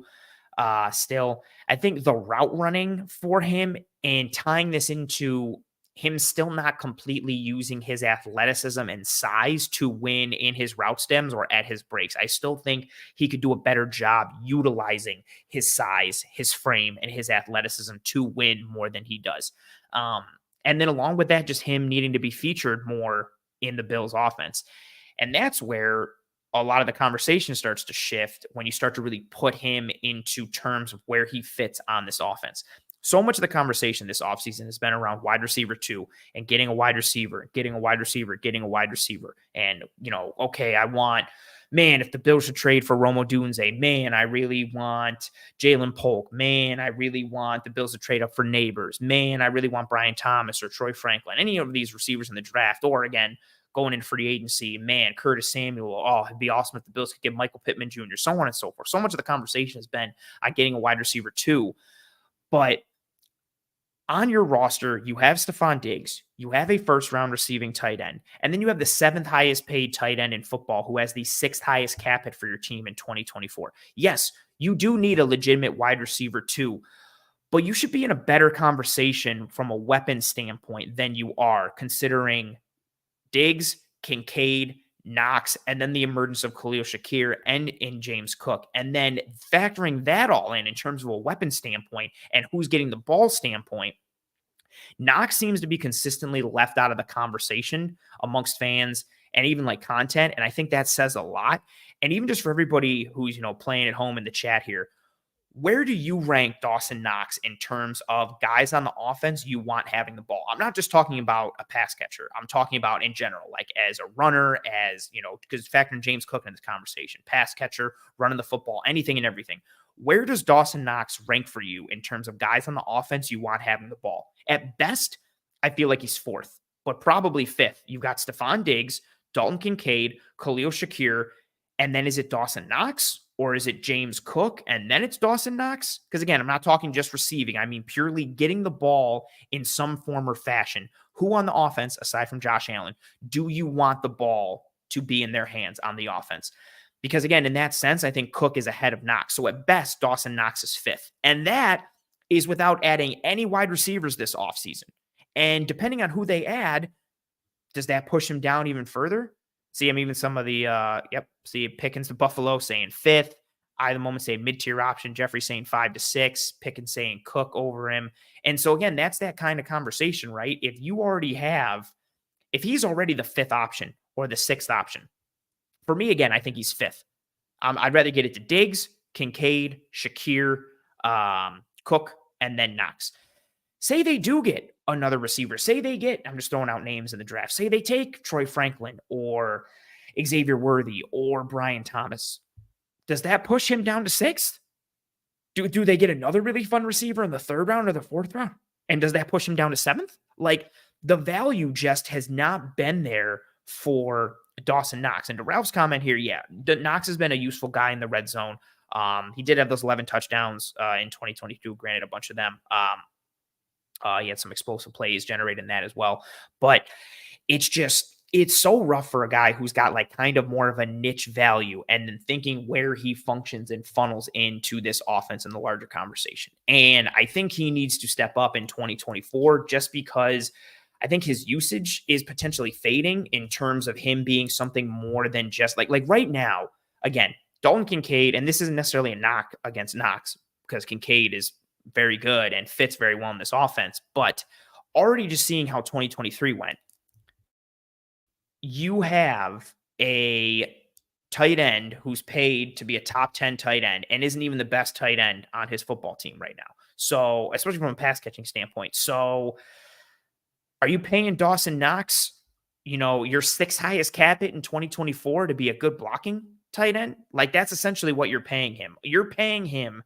still. I think the route running for him, and tying this into him still not completely using his athleticism and size to win in his route stems or at his breaks. I still think he could do a better job utilizing his size, his frame, and his athleticism to win more than he does. And then along with that, just him needing to be featured more in the Bills offense. And that's where a lot of the conversation starts to shift when you start to really put him into terms of where he fits on this offense. So much of the conversation this offseason has been around wide receiver 2 and getting a wide receiver, getting a wide receiver, getting a wide receiver. And, okay, if the Bills should trade for Rome Odunze, man, I really want Jalen Polk. Man, I really want the Bills to trade up for Neighbors. Man, I really want Brian Thomas or Troy Franklin, any of these receivers in the draft, or again, going into free agency, man, Curtis Samuel. Oh, it'd be awesome if the Bills could get Michael Pittman Jr., so on and so forth. So much of the conversation has been on getting a wide receiver 2. But on your roster, you have Stephon Diggs, you have a first-round receiving tight end, and then you have the 7th highest paid tight end in football who has the 6th highest cap hit for your team in 2024. Yes, you do need a legitimate wide receiver too, but you should be in a better conversation from a weapon standpoint than you are, considering Diggs, Kincaid, Knox, and then the emergence of Khalil Shakir and in James Cook. And then factoring that all in terms of a weapon standpoint and who's getting the ball standpoint, Knox seems to be consistently left out of the conversation amongst fans and even like content. And I think that says a lot. And even just for everybody who's, playing at home in the chat here, where do you rank Dawson Knox in terms of guys on the offense you want having the ball? I'm not just talking about a pass catcher. I'm talking about in general, like as a runner, as, because factoring James Cook in this conversation, pass catcher, running the football, anything and everything. Where does Dawson Knox rank for you in terms of guys on the offense you want having the ball? At best, I feel like he's 4th, but probably 5th. You've got Stephon Diggs, Dalton Kincaid, Khalil Shakir, and then is it Dawson Knox? Or is it James Cook and then it's Dawson Knox? Because again, I'm not talking just receiving. I mean purely getting the ball in some form or fashion. Who on the offense, aside from Josh Allen, do you want the ball to be in their hands on the offense? Because again, in that sense, I think Cook is ahead of Knox. So at best, Dawson Knox is 5th. And that is without adding any wide receivers this offseason. And depending on who they add, does that push him down even further? See him even some of the see Pickens to Buffalo saying 5th. I at the moment say mid-tier option. Jeffrey saying 5 to 6. Pickens saying Cook over him. And so again, that's that kind of conversation, right? If he's already the 5th option or the 6th option, for me, again, I think he's 5th. I'd rather get it to Diggs, Kincaid, Shakir, Cook, and then Knox. Say they do get another receiver. Say they get, I'm just throwing out names in the draft. Say they take Troy Franklin or Xavier Worthy or Brian Thomas. Does that push him down to 6th? Do they get another really fun receiver in the 3rd round or the 4th round? And does that push him down to 7th? Like, the value just has not been there for Dawson Knox. And to Ralph's comment here, Knox has been a useful guy in the red zone. He did have those 11 touchdowns in 2022, granted a bunch of them. He had some explosive plays generated in that as well. But it's so rough for a guy who's got like kind of more of a niche value and then thinking where he functions and funnels into this offense in the larger conversation. And I think he needs to step up in 2024 just because I think his usage is potentially fading in terms of him being something more than just like right now, again, Dalton Kincaid, and this isn't necessarily a knock against Knox because Kincaid is very good and fits very well in this offense, but already just seeing how 2023 went, you have a tight end who's paid to be a top 10 tight end and isn't even the best tight end on his football team right now. So, especially from a pass catching standpoint. So, are you paying Dawson Knox, your 6th highest cap hit in 2024 to be a good blocking tight end? Like, that's essentially what you're paying him. You're paying him.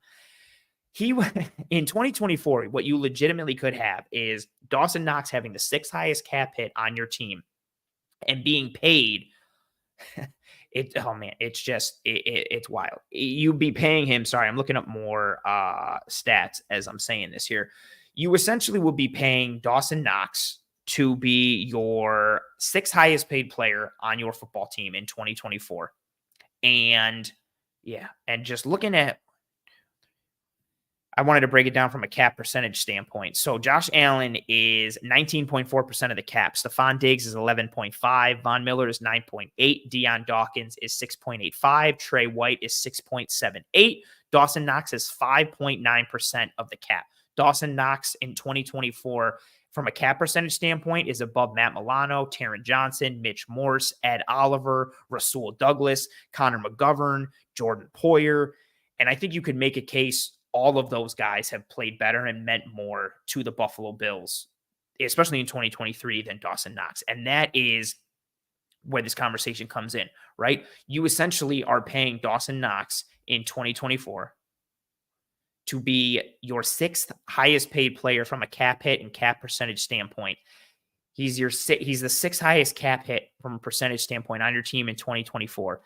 In 2024, what you legitimately could have is Dawson Knox having the 6th highest cap hit on your team and being paid. It's wild. You'd be paying him. Sorry, I'm looking up more stats as I'm saying this here. You essentially would be paying Dawson Knox to be your 6th highest paid player on your football team in 2024. And just looking at, I wanted to break it down from a cap percentage standpoint. So Josh Allen is 19.4% of the cap. Stephon Diggs is 11.5. Von Miller is 9.8. Deion Dawkins is 6.85. Trey White is 6.78. Dawson Knox is 5.9% of the cap. Dawson Knox in 2024, from a cap percentage standpoint, is above Matt Milano, Taron Johnson, Mitch Morse, Ed Oliver, Rasul Douglas, Connor McGovern, Jordan Poyer. And I think you could make a case all of those guys have played better and meant more to the Buffalo Bills, especially in 2023, than Dawson Knox. And that is where this conversation comes in, right? You essentially are paying Dawson Knox in 2024 to be your 6th highest paid player from a cap hit and cap percentage standpoint. He's the 6th highest cap hit from a percentage standpoint on your team in 2024.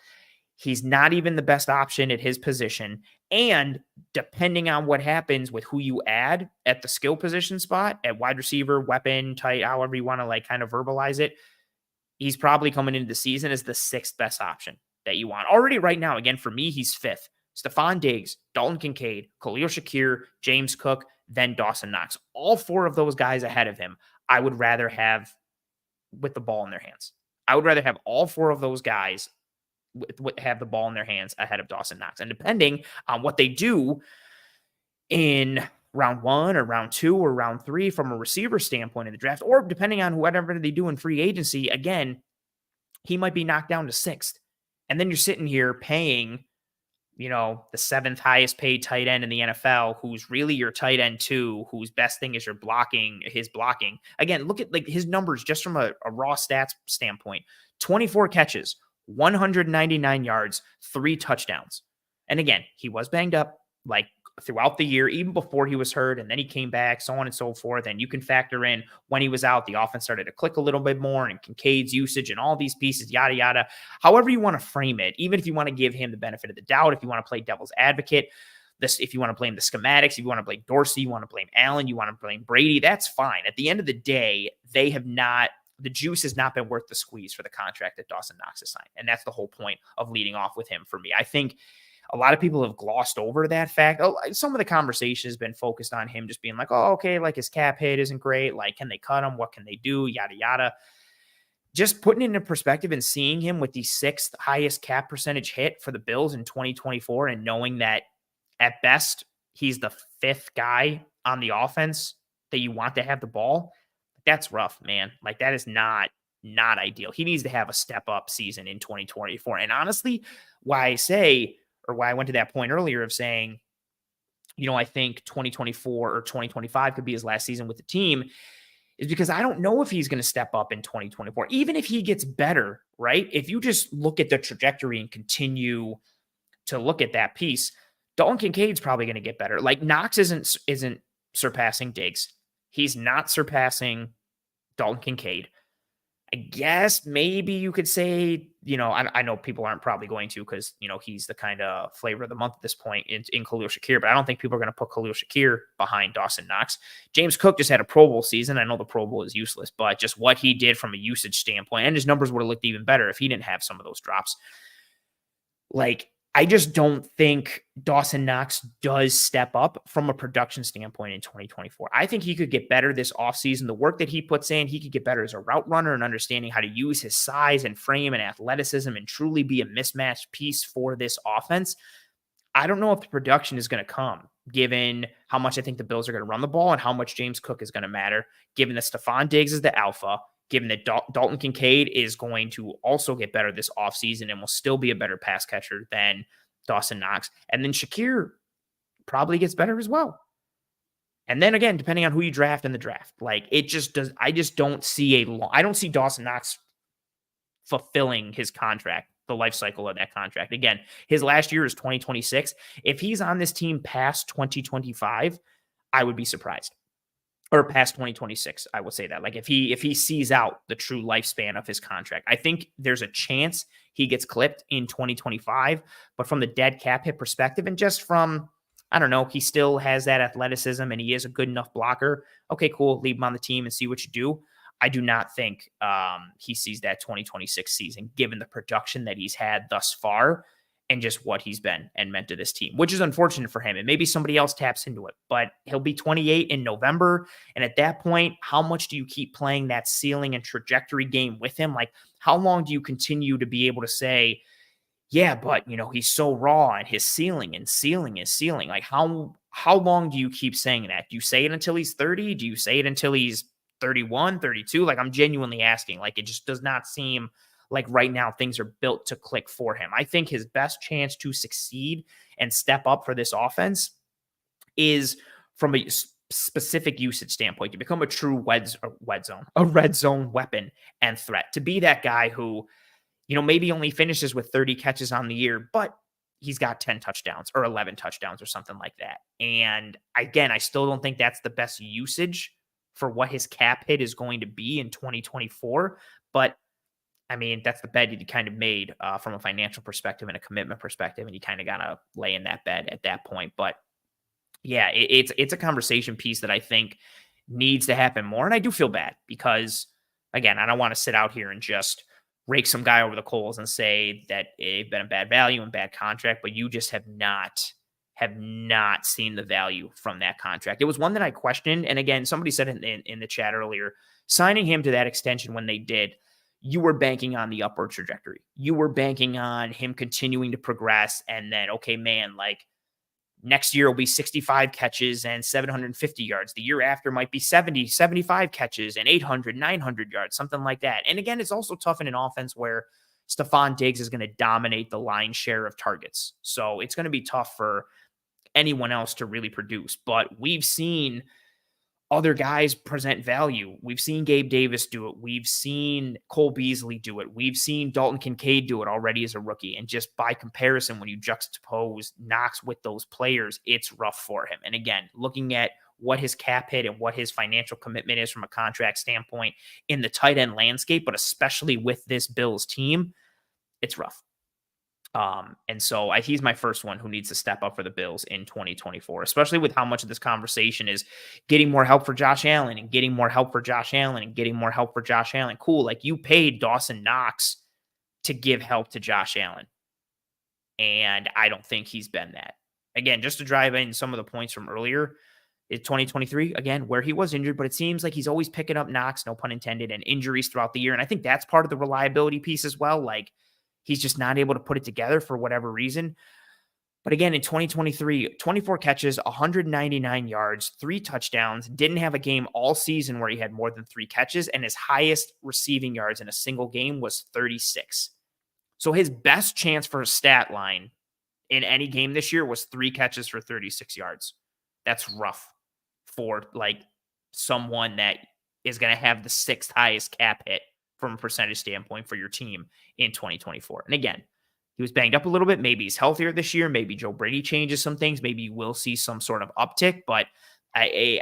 He's not even the best option at his position. And depending on what happens with who you add at the skill position spot, at wide receiver, weapon, tight, however you want to like kind of verbalize it, he's probably coming into the season as the 6th best option that you want. Already right now, again, for me, he's 5th. Stephon Diggs, Dalton Kincaid, Khalil Shakir, James Cook, then Dawson Knox. All 4 of those guys ahead of him, I would rather have with the ball in their hands. I would rather have all 4 of those guys have the ball in their hands ahead of Dawson Knox. And depending on what they do in round 1 or round 2 or round 3 from a receiver standpoint in the draft, or depending on whatever they do in free agency, again, he might be knocked down to 6th. And then you're sitting here paying, the 7th highest paid tight end in the NFL, who's really your tight end 2, whose best thing is his blocking. Again, look at like his numbers just from a raw stats standpoint. 24 catches, 199 yards, 3 touchdowns. And again, he was banged up like throughout the year, even before he was hurt, and then he came back, so on and so forth. And you can factor in when he was out, the offense started to click a little bit more, and Kincaid's usage and all these pieces, yada, yada. However you want to frame it, even if you want to give him the benefit of the doubt, if you want to play devil's advocate, if you want to blame the schematics, if you want to blame Dorsey, you want to blame Allen, you want to blame Brady, that's fine. At the end of the day, the juice has not been worth the squeeze for the contract that Dawson Knox has signed. And that's the whole point of leading off with him for me. I think a lot of people have glossed over that fact. Some of the conversation has been focused on him just being like, oh, okay, like his cap hit isn't great. Like, can they cut him? What can they do? Yada, yada. just putting it into perspective and seeing him with the 6th highest cap percentage hit for the Bills in 2024 and knowing that at best he's the 5th guy on the offense that you want to have the ball, that's rough, man. Like that is not ideal. He needs to have a step up season in 2024. And honestly, why I went to that point earlier of saying, I think 2024 or 2025 could be his last season with the team is because I don't know if he's going to step up in 2024. Even if he gets better, right? If you just look at the trajectory and continue to look at that piece, Dalton Kincaid's probably going to get better. Like Knox isn't surpassing Diggs. He's not surpassing Dalton Kincaid. I guess maybe you could say, I know people aren't probably going to because, he's the kind of flavor of the month at this point in Khalil Shakir, but I don't think people are going to put Khalil Shakir behind Dawson Knox. James Cook just had a Pro Bowl season. I know the Pro Bowl is useless, but just what he did from a usage standpoint, and his numbers would have looked even better if he didn't have some of those drops. Like, I just don't think Dawson Knox does step up from a production standpoint in 2024. I think he could get better this offseason. The work that he puts in, he could get better as a route runner and understanding how to use his size and frame and athleticism and truly be a mismatched piece for this offense. I don't know if the production is going to come, given how much I think the Bills are going to run the ball and how much James Cook is going to matter, given that Stephon Diggs is the alpha, given that Dalton Kincaid is going to also get better this offseason and will still be a better pass catcher than Dawson Knox. And then Shakir probably gets better as well. And then again, depending on who you draft in the draft, like it just does. I just don't see I don't see Dawson Knox fulfilling his contract, the life cycle of that contract. Again, his last year is 2026. If he's on this team past 2025, I would be surprised. Or past 2026, I will say that. Like if he sees out the true lifespan of his contract, I think there's a chance he gets clipped in 2025. But from the dead cap hit perspective, and just from, I don't know, he still has that athleticism and he is a good enough blocker. Okay, cool. Leave him on the team and see what you do. I do not think he sees that 2026 season, given the production that he's had thus far and just what he's been and meant to this team, which is unfortunate for him. And maybe somebody else taps into it, but he'll be 28 in November. And at that point, how much do you keep playing that ceiling and trajectory game with him? Like, how long do you continue to be able to say, yeah, but he's so raw and his ceiling is ceiling. Like how long do you keep saying that? Do you say it until he's 30? Do you say it until he's 31, 32? Like I'm genuinely asking. Like it just does not seem like right now things are built to click for him. I think his best chance to succeed and step up for this offense is from a specific usage standpoint, to become a true red zone weapon and threat, to be that guy who, maybe only finishes with 30 catches on the year, but he's got 10 touchdowns or 11 touchdowns or something like that. And again, I still don't think that's the best usage for what his cap hit is going to be in 2024. But I mean, that's the bed you kind of made from a financial perspective and a commitment perspective, and you kind of got to lay in that bed at that point. But yeah, it's a conversation piece that I think needs to happen more. And I do feel bad because, again, I don't want to sit out here and just rake some guy over the coals and say that they've been a bad value and bad contract, but you just have not seen the value from that contract. It was one that I questioned. And again, somebody said in the chat earlier, signing him to that extension when they did, you were banking on the upward trajectory. You were banking on him continuing to progress. And then, okay, man, like next year will be 65 catches and 750 yards. The year after might be 70, 75 catches and 800, 900 yards, something like that. And again, it's also tough in an offense where Stephon Diggs is going to dominate the lion's share of targets. So it's going to be tough for anyone else to really produce. But we've seen other guys present value. We've seen Gabe Davis do it. We've seen Cole Beasley do it. We've seen Dalton Kincaid do it already as a rookie. And just by comparison, when you juxtapose Knox with those players, it's rough for him. And again, looking at what his cap hit and what his financial commitment is from a contract standpoint in the tight end landscape, but especially with this Bills team, it's rough. And so he's my first one who needs to step up for the Bills in 2024, especially with how much of this conversation is getting more help for Josh Allen and getting more help for Josh Allen and getting more help for Josh Allen. Cool. Like you paid Dawson Knox to give help to Josh Allen. And I don't think he's been that. Again, just to drive in some of the points from earlier, It's 2023, again, where he was injured, but it seems like he's always picking up knocks, no pun intended, and injuries throughout the year. And I think that's part of the reliability piece as well. Like, he's just not able to put it together for whatever reason. But again, in 2023, 24 catches, 199 yards, 3 touchdowns, didn't have a game all season where he had more than 3 catches, and his highest receiving yards in a single game was 36. So his best chance for a stat line in any game this year was 3 catches for 36 yards. That's rough for like someone that is going to have the 6th highest cap hit from a percentage standpoint for your team in 2024. And again, he was banged up a little bit. Maybe he's healthier this year. Maybe Joe Brady changes some things. Maybe you will see some sort of uptick. But I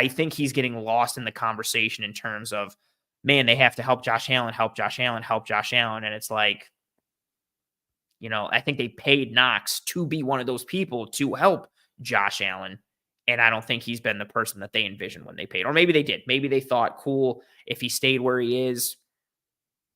think he's getting lost in the conversation in terms of, man, they have to help Josh Allen, help Josh Allen, help Josh Allen. And it's like, I think they paid Knox to be one of those people to help Josh Allen. And I don't think he's been the person that they envisioned when they paid. Or maybe they did. Maybe they thought, cool, if he stayed where he is,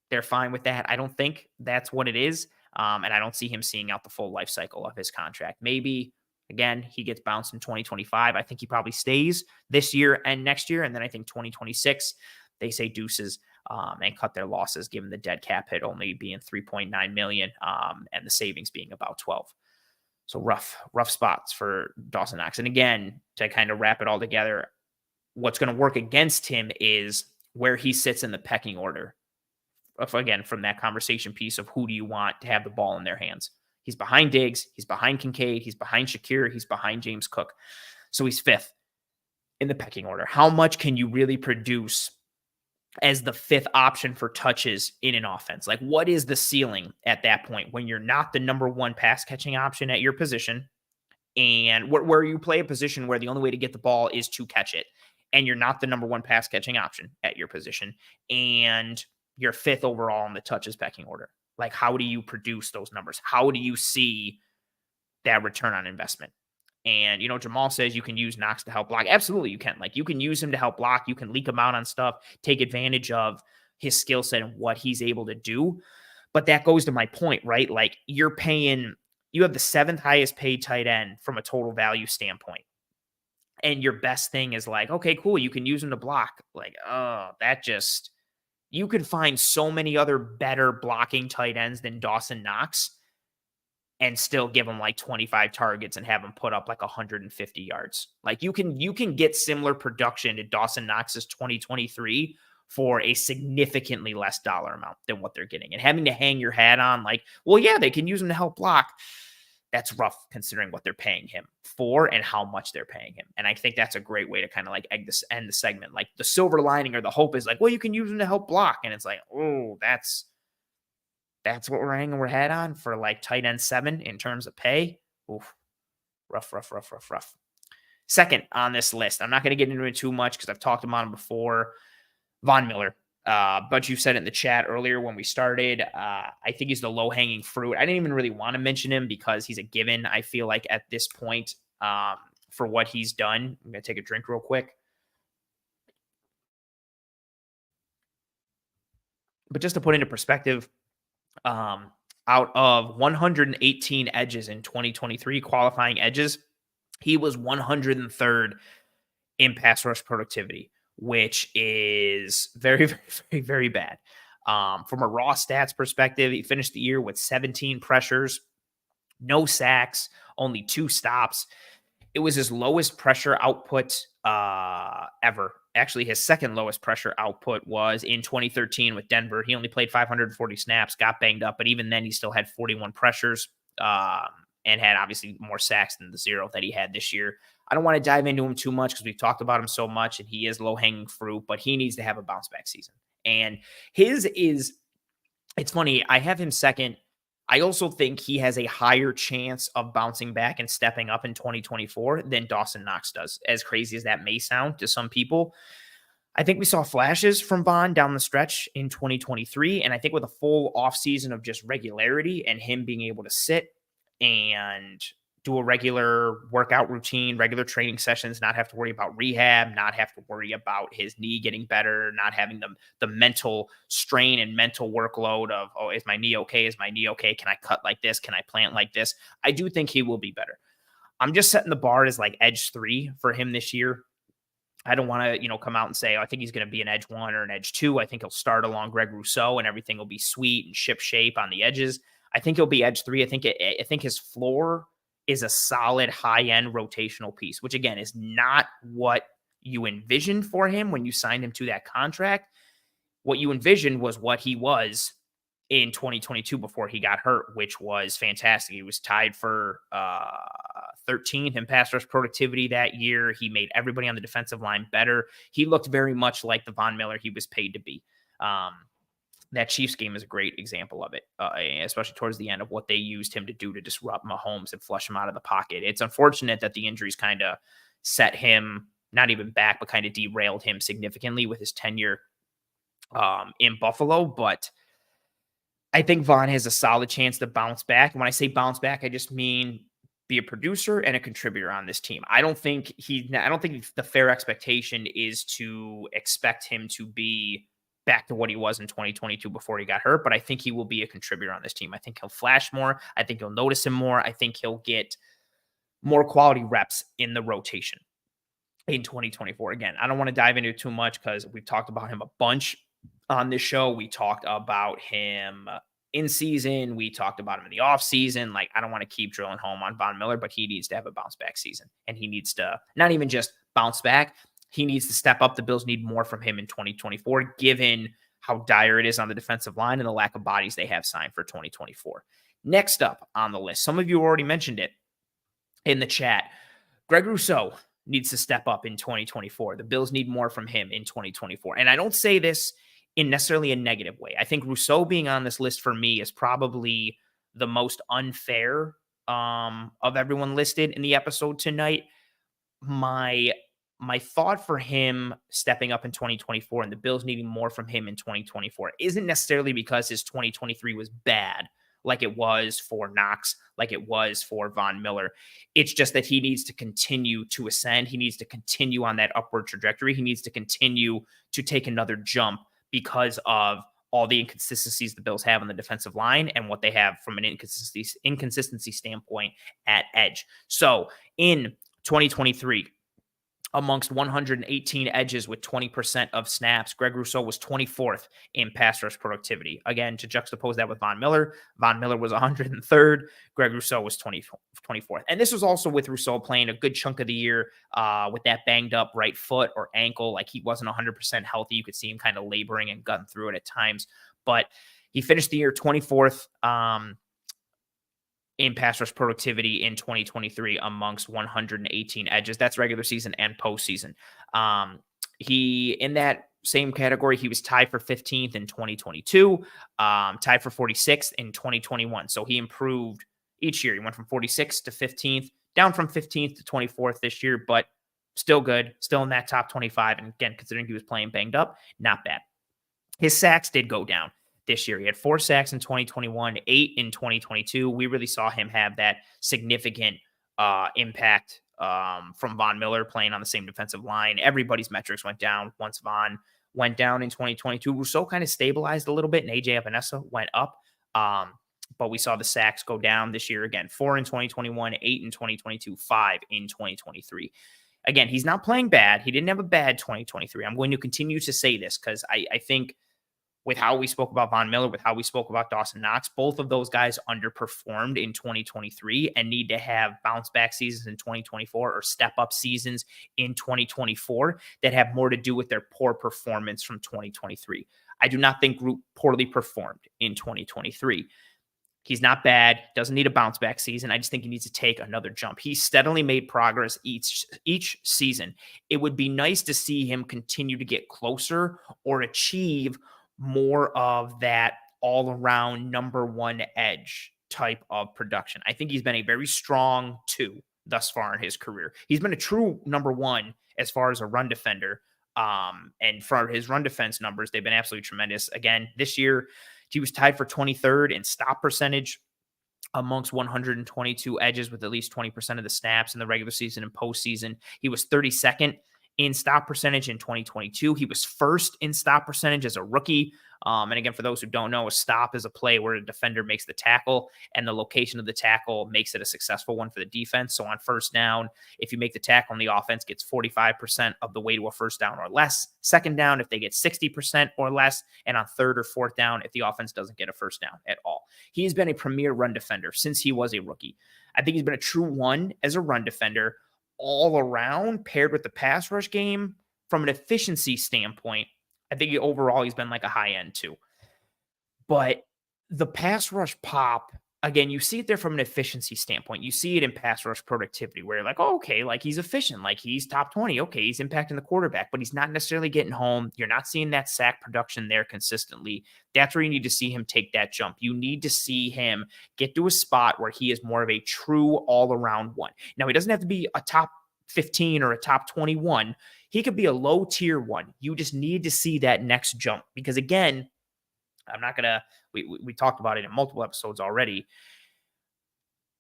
they're fine with that. I don't think that's what it is. And I don't see him seeing out the full life cycle of his contract. Maybe, again, he gets bounced in 2025. I think he probably stays this year and next year. And then I think 2026, they say deuces and cut their losses, given the dead cap hit only being 3.9 million and the savings being about 12. So rough spots for Dawson Knox. And again, to kind of wrap it all together, what's going to work against him is where he sits in the pecking order. Again, from that conversation piece of who do you want to have the ball in their hands. He's behind Diggs. He's behind Kincaid. He's behind Shakir. He's behind James Cook. So he's 5th in the pecking order. How much can you really produce as the 5th option for touches in an offense? Like, what is the ceiling at that point when you're not the number 1 pass catching option at your position, and where you play a position where the only way to get the ball is to catch it, and you're not the number 1 pass catching option at your position, and you're 5th overall in the touches pecking order? Like, how do you produce those numbers? How do you see that return on investment? And, Jamal says you can use Knox to help block. Absolutely, you can. Like, you can use him to help block. You can leak him out on stuff, take advantage of his skill set and what he's able to do. But that goes to my point, right? Like, you have the 7th highest paid tight end from a total value standpoint. And your best thing is like, okay, cool, you can use him to block. Like, you could find so many other better blocking tight ends than Dawson Knox and still give him like 25 targets and have him put up like 150 yards. Like, you can get similar production to Dawson Knox's 2023 for a significantly less dollar amount than what they're getting. And having to hang your hat on like, well, yeah, they can use him to help block. That's rough considering what they're paying him for and how much they're paying him. And I think that's a great way to kind of like end the segment. Like, the silver lining or the hope is like, well, you can use him to help block. And it's like, oh, that's what we're hanging our hat on for like tight end 7 in terms of pay. Oof. Rough. Second on this list, I'm not going to get into it too much because I've talked about him before. Von Miller. But you said it in the chat earlier when we started. I think he's the low-hanging fruit. I didn't even really want to mention him because he's a given, I feel like, at this point for what he's done. I'm going to take a drink real quick. But just to put into perspective, out of 118 edges in 2023, qualifying edges, he was 103rd in pass rush productivity, which is very, very, very, very bad. From a raw stats perspective, he finished the year with 17 pressures, no sacks, only 2 stops. It was his lowest pressure output ever. Actually, his second lowest pressure output was in 2013 with Denver. He only played 540 snaps, got banged up, but even then he still had 41 pressures and had obviously more sacks than the 0 that he had this year. I don't want to dive into him too much because we've talked about him so much and he is low-hanging fruit, but he needs to have a bounce-back season. And it's funny, I have him second. I also think he has a higher chance of bouncing back and stepping up in 2024 than Dawson Knox does, as crazy as that may sound to some people. I think we saw flashes from Von down the stretch in 2023, and I think with a full offseason of just regularity and him being able to sit and do a regular workout routine, regular training sessions, not have to worry about rehab, not have to worry about his knee getting better, not having the mental strain and mental workload of, oh, is my knee okay? Is my knee okay? Can I cut like this? Can I plant like this? I do think he will be better. I'm just setting the bar as like edge 3 for him this year. I don't want to, come out and say, oh, I think he's going to be an edge 1 or an edge 2. I think he'll start along Greg Rousseau and everything will be sweet and ship shape on the edges. I think he'll be edge 3. I think his floor is a solid high-end rotational piece, which again is not what you envisioned for him when you signed him to that contract. What you envisioned was what he was in 2022 before he got hurt, which was fantastic. He was tied for 13th in pass rush productivity that year. He made everybody on the defensive line better. He looked very much like the Von Miller he was paid to be. That Chiefs game is a great example of it, especially towards the end of what they used him to do to disrupt Mahomes and flush him out of the pocket. It's unfortunate that the injuries kind of set him, not even back, but kind of derailed him significantly with his tenure in Buffalo. But I think Von has a solid chance to bounce back. And when I say bounce back, I just mean be a producer and a contributor on this team. I don't think the fair expectation is to expect him to be back to what he was in 2022 before he got hurt, but I think he will be a contributor on this team. I think he'll flash more. I think you'll notice him more. I think he'll get more quality reps in the rotation in 2024. Again, I don't want to dive into it too much because we've talked about him a bunch on this show. We talked about him in season. We talked about him in the off season. Like, I don't want to keep drilling home on Von Miller, but he needs to have a bounce back season, and he needs to not even just bounce back. He needs to step up. The Bills need more from him in 2024, given how dire it is on the defensive line and the lack of bodies they have signed for 2024. Next up on the list, some of you already mentioned it in the chat. Greg Rousseau needs to step up in 2024. The Bills need more from him in 2024. And I don't say this in necessarily a negative way. I think Rousseau being on this list for me is probably the most unfair of everyone listed in the episode tonight. My thought for him stepping up in 2024 and the Bills needing more from him in 2024 isn't necessarily because his 2023 was bad, like it was for Knox, like it was for Von Miller. It's just that he needs to continue to ascend. He needs to continue on that upward trajectory. He needs to continue to take another jump because of all the inconsistencies the Bills have on the defensive line and what they have from an inconsistency standpoint at edge. So in 2023, amongst 118 edges with 20% of snaps, Greg Rousseau was 24th in pass rush productivity. Again, to juxtapose that with Von Miller was 103rd. Greg Rousseau was 24th. And this was also with Rousseau playing a good chunk of the year with that banged up right foot or ankle. Like, he wasn't 100% healthy. You could see him kind of laboring and gutting through it at times. But he finished the year 24th in pass rush productivity in 2023 amongst 118 edges. That's regular season and postseason. He, in that same category, he was tied for 15th in 2022, tied for 46th in 2021. So he improved each year. He went from 46th to 15th, down from 15th to 24th this year, but still good, still in that top 25. And again, considering he was playing banged up, not bad. His sacks did go down this year. He had 4 sacks in 2021, 8 in 2022. We really saw him have that significant impact from Von Miller playing on the same defensive line. Everybody's metrics went down once Von went down in 2022. Rousseau kind of stabilized a little bit, and AJ Epinesa went up. But we saw the sacks go down this year again. 4 in 2021, 8 in 2022, 5 in 2023. Again, he's not playing bad. He didn't have a bad 2023. I'm going to continue to say this because I think with how we spoke about Von Miller, with how we spoke about Dawson Knox, both of those guys underperformed in 2023 and need to have bounce back seasons in 2024 or step up seasons in 2024 that have more to do with their poor performance from 2023. I do not think Group poorly performed in 2023. He's not bad, doesn't need a bounce back season. I just think he needs to take another jump. He steadily made progress each season. It would be nice to see him continue to get closer or achieve more of that all-around number one edge type of production. I think he's been a very strong 2 thus far in his career. He's been a true number 1 as far as a run defender. And for his run defense numbers, they've been absolutely tremendous. Again, this year, he was tied for 23rd in stop percentage amongst 122 edges with at least 20% of the snaps in the regular season and postseason. He was 32nd in stop percentage in 2022. He was first in stop percentage as a rookie. And again, for those who don't know, a stop is a play where a defender makes the tackle and the location of the tackle makes it a successful one for the defense. So on first down, if you make the tackle and the offense gets 45% of the way to a first down or less, second down, if they get 60% or less, and on third or fourth down, if the offense doesn't get a first down at all. He's been a premier run defender since he was a rookie. I think he's been a true one as a run defender all around, paired with the pass rush game. From an efficiency standpoint, I think overall he's been like a high end too. But the pass rush pop, again, you see it there from an efficiency standpoint. You see it in pass rush productivity where you're like, oh, okay, like he's efficient, like he's top 20. Okay, he's impacting the quarterback, but he's not necessarily getting home. You're not seeing that sack production there consistently. That's where you need to see him take that jump. You need to see him get to a spot where he is more of a true all-around one. Now, he doesn't have to be a top 15 or a top 21. He could be a low tier one. You just need to see that next jump because, again, I'm not going to, we talked about it in multiple episodes already.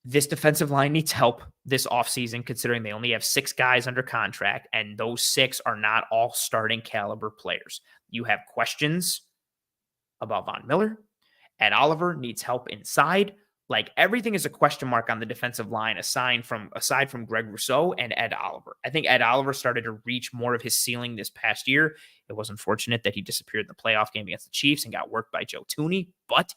This defensive line needs help this offseason, considering they only have 6 guys under contract, and those 6 are not all starting caliber players. You have questions about Von Miller. Ed Oliver needs help inside. Like everything is a question mark on the defensive line aside from Greg Rousseau and Ed Oliver. I think Ed Oliver started to reach more of his ceiling this past year. It was unfortunate that he disappeared in the playoff game against the Chiefs and got worked by Joe Thuney, but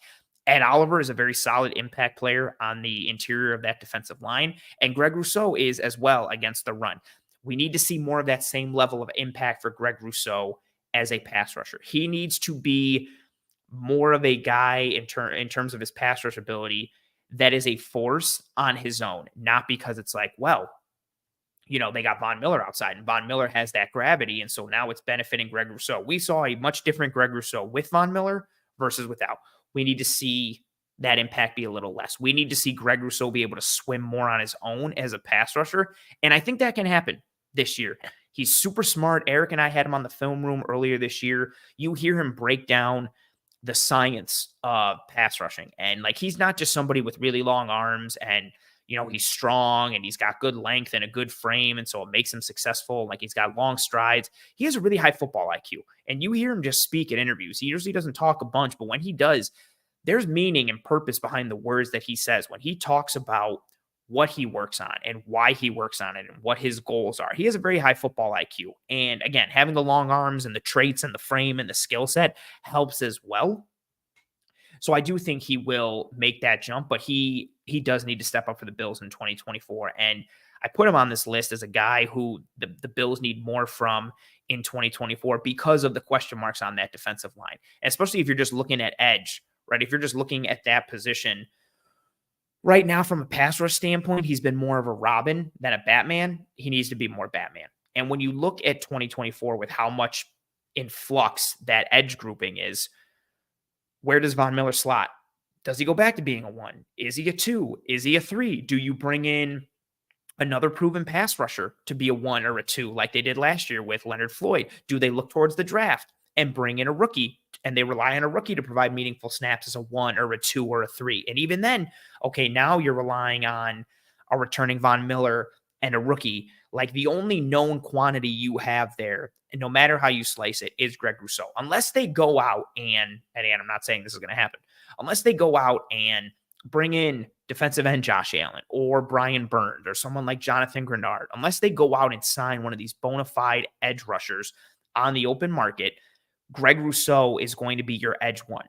Ed Oliver is a very solid impact player on the interior of that defensive line, and Greg Rousseau is as well against the run. We need to see more of that same level of impact for Greg Rousseau as a pass rusher. He needs to be more of a guy in terms of his pass rush ability that is a force on his own, not because it's like, well, you know, they got Von Miller outside and Von Miller has that gravity. And so now it's benefiting Greg Rousseau. We saw a much different Greg Rousseau with Von Miller versus without. We need to see that impact be a little less. We need to see Greg Rousseau be able to swim more on his own as a pass rusher. And I think that can happen this year. He's super smart. Eric and I had him on the film room earlier this year. You hear him break down the science of pass rushing. And like, he's not just somebody with really long arms and, you know, he's strong and he's got good length and a good frame. And so it makes him successful. Like he's got long strides. He has a really high football IQ and you hear him just speak at interviews. He usually doesn't talk a bunch, but when he does, there's meaning and purpose behind the words that he says. When he talks about what he works on and why he works on it and what his goals are, he has a very high football IQ. And again, having the long arms and the traits and the frame and the skill set helps as well. So I do think he will make that jump, but he does need to step up for the Bills in 2024. And I put him on this list as a guy who the Bills need more from in 2024 because of the question marks on that defensive line, especially if you're just looking at edge, right? If you're just looking at that position right now from a pass rush standpoint, he's been more of a Robin than a Batman. He needs to be more Batman. And when you look at 2024 with how much in flux that edge grouping is, where does Von Miller slot? Does he go back to being a 1? Is he a 2? Is he a 3? Do you bring in another proven pass rusher to be a 1 or a 2 like they did last year with Leonard Floyd? Do they look towards the draft and bring in a rookie and they rely on a rookie to provide meaningful snaps as a 1 or a 2 or a 3? And even then, okay, now you're relying on a returning Von Miller and a rookie. Like the only known quantity you have there, and no matter how you slice it, is Greg Rousseau. Unless they go out and I'm not saying this is going to happen, unless they go out and bring in defensive end Josh Allen or Brian Burns or someone like Jonathan Grenard, unless they go out and sign one of these bona fide edge rushers on the open market, Greg Rousseau is going to be your edge 1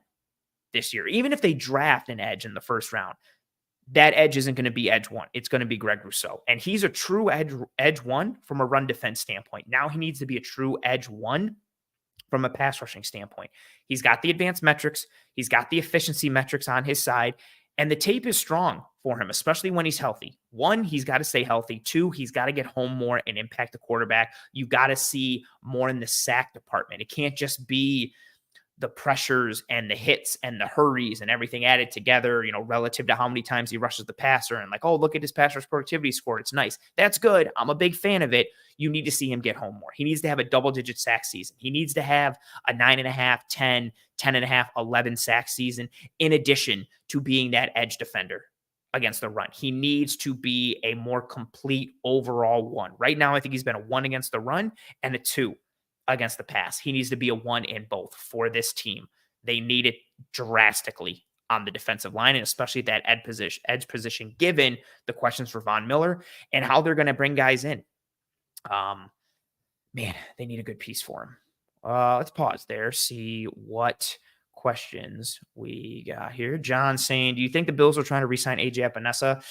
this year. Even if they draft an edge in the first round, that edge isn't going to be edge 1. It's going to be Greg Rousseau. And he's a true edge 1 from a run defense standpoint. Now he needs to be a true edge 1 from a pass rushing standpoint. He's got the advanced metrics. He's got the efficiency metrics on his side. And the tape is strong for him, especially when he's healthy. 1, he's got to stay healthy. 2, he's got to get home more and impact the quarterback. You got to see more in the sack department. It can't just be the pressures and the hits and the hurries and everything added together, you know, relative to how many times he rushes the passer and like, oh, look at his pass rush productivity score. It's nice. That's good. I'm a big fan of it. You need to see him get home more. He needs to have a double-digit sack season. He needs to have a 9.5, 10, 10.5, 11 sack season in addition to being that edge defender. against the run. He needs to be a more complete overall one. Right now, I think he's been a 1 against the run and a 2 against the pass. He needs to be a 1 in both for this team. They need it drastically on the defensive line, and especially that edge position, given the questions for Von Miller and how they're going to bring guys in. Man, they need a good piece for him. Let's pause there, see what questions we got here. John saying, do you think the Bills are trying to re-sign AJ Epinesa?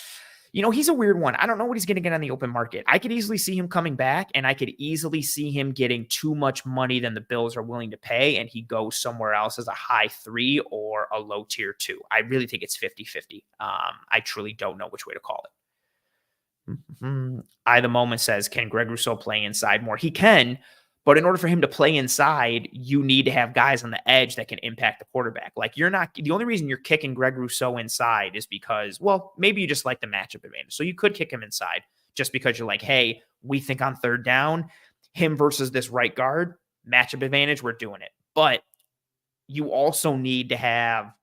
He's a weird one. I don't know what he's going to get on the open market. I could easily see him coming back, and I could easily see him getting too much money than the Bills are willing to pay, and he goes somewhere else as a high 3 or a low tier 2. I really think it's 50-50. I truly don't know which way to call it. I, the moment, says, can Greg Rousseau play inside more? He can, but in order for him to play inside, you need to have guys on the edge that can impact the quarterback. Like, the only reason you're kicking Greg Rousseau inside is because, well, maybe you just like the matchup advantage. So you could kick him inside just because you're like, hey, we think on third down, him versus this right guard, matchup advantage, we're doing it. But you also need to have